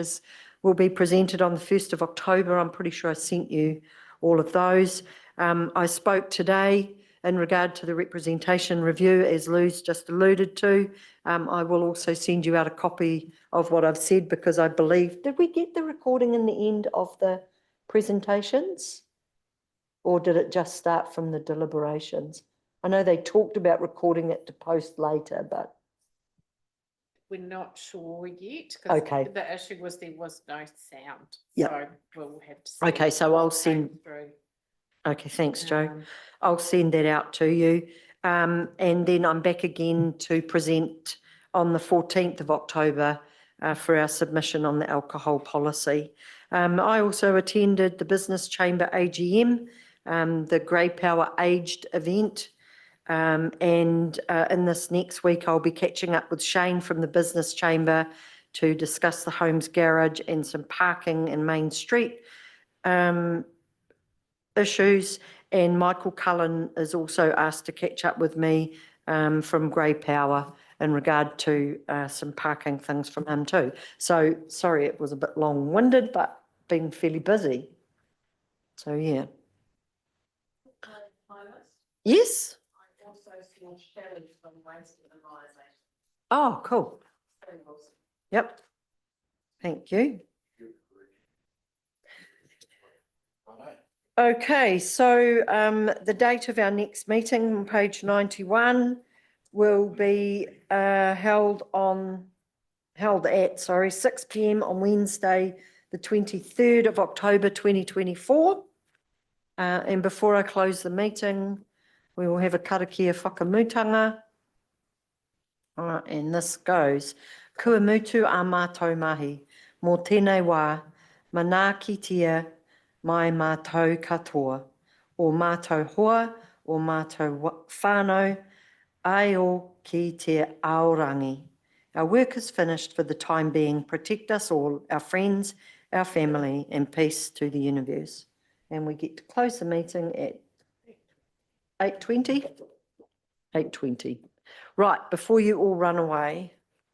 will be presented on the 1st of October. I'm pretty sure I sent you all of those. I spoke today in regard to the representation review, as Lou's just alluded to. I will also send you out a copy of what I've said, because I believe, did we get the recording in the end of the presentations? Or did it just start from the deliberations? I know they talked about recording it to post later, but. We're not sure yet. 'Cause Okay. the issue was there was no sound. Yep. So we'll have to see. Okay, so I'll what came send. through. Okay, thanks, Jo. I'll send that out to you. And then I'm back again to present on the 14th of October for our submission on the alcohol policy. I also attended the Business Chamber AGM, the Grey Power Aged event. And in this next week, I'll be catching up with Shane from the Business Chamber to discuss the Homes Garage and some parking in Main Street issues. And Michael Cullen is also asked to catch up with me from Grey Power in regard to some parking things from him too. So sorry, it was a bit long-winded, but been fairly busy. So yeah. Yes. Oh, cool. Yep. Thank you. Okay, so the date of our next meeting on page 91 will be held at 6 p.m. on Wednesday, the 23rd of October 2024. And before I close the meeting, we will have a karakia whakamutanga. And this goes. Kua mutu a mātou mahi, mō tēnei wā, mana kitia mai mātou katoa, o mātou hoa, o mātou whānau, ai o ki te aorangi. Our work is finished for the time being. Protect us all, our friends, our family, and peace to the universe. And we get to close the meeting at 8:20. 8:20. Right, before you all run away,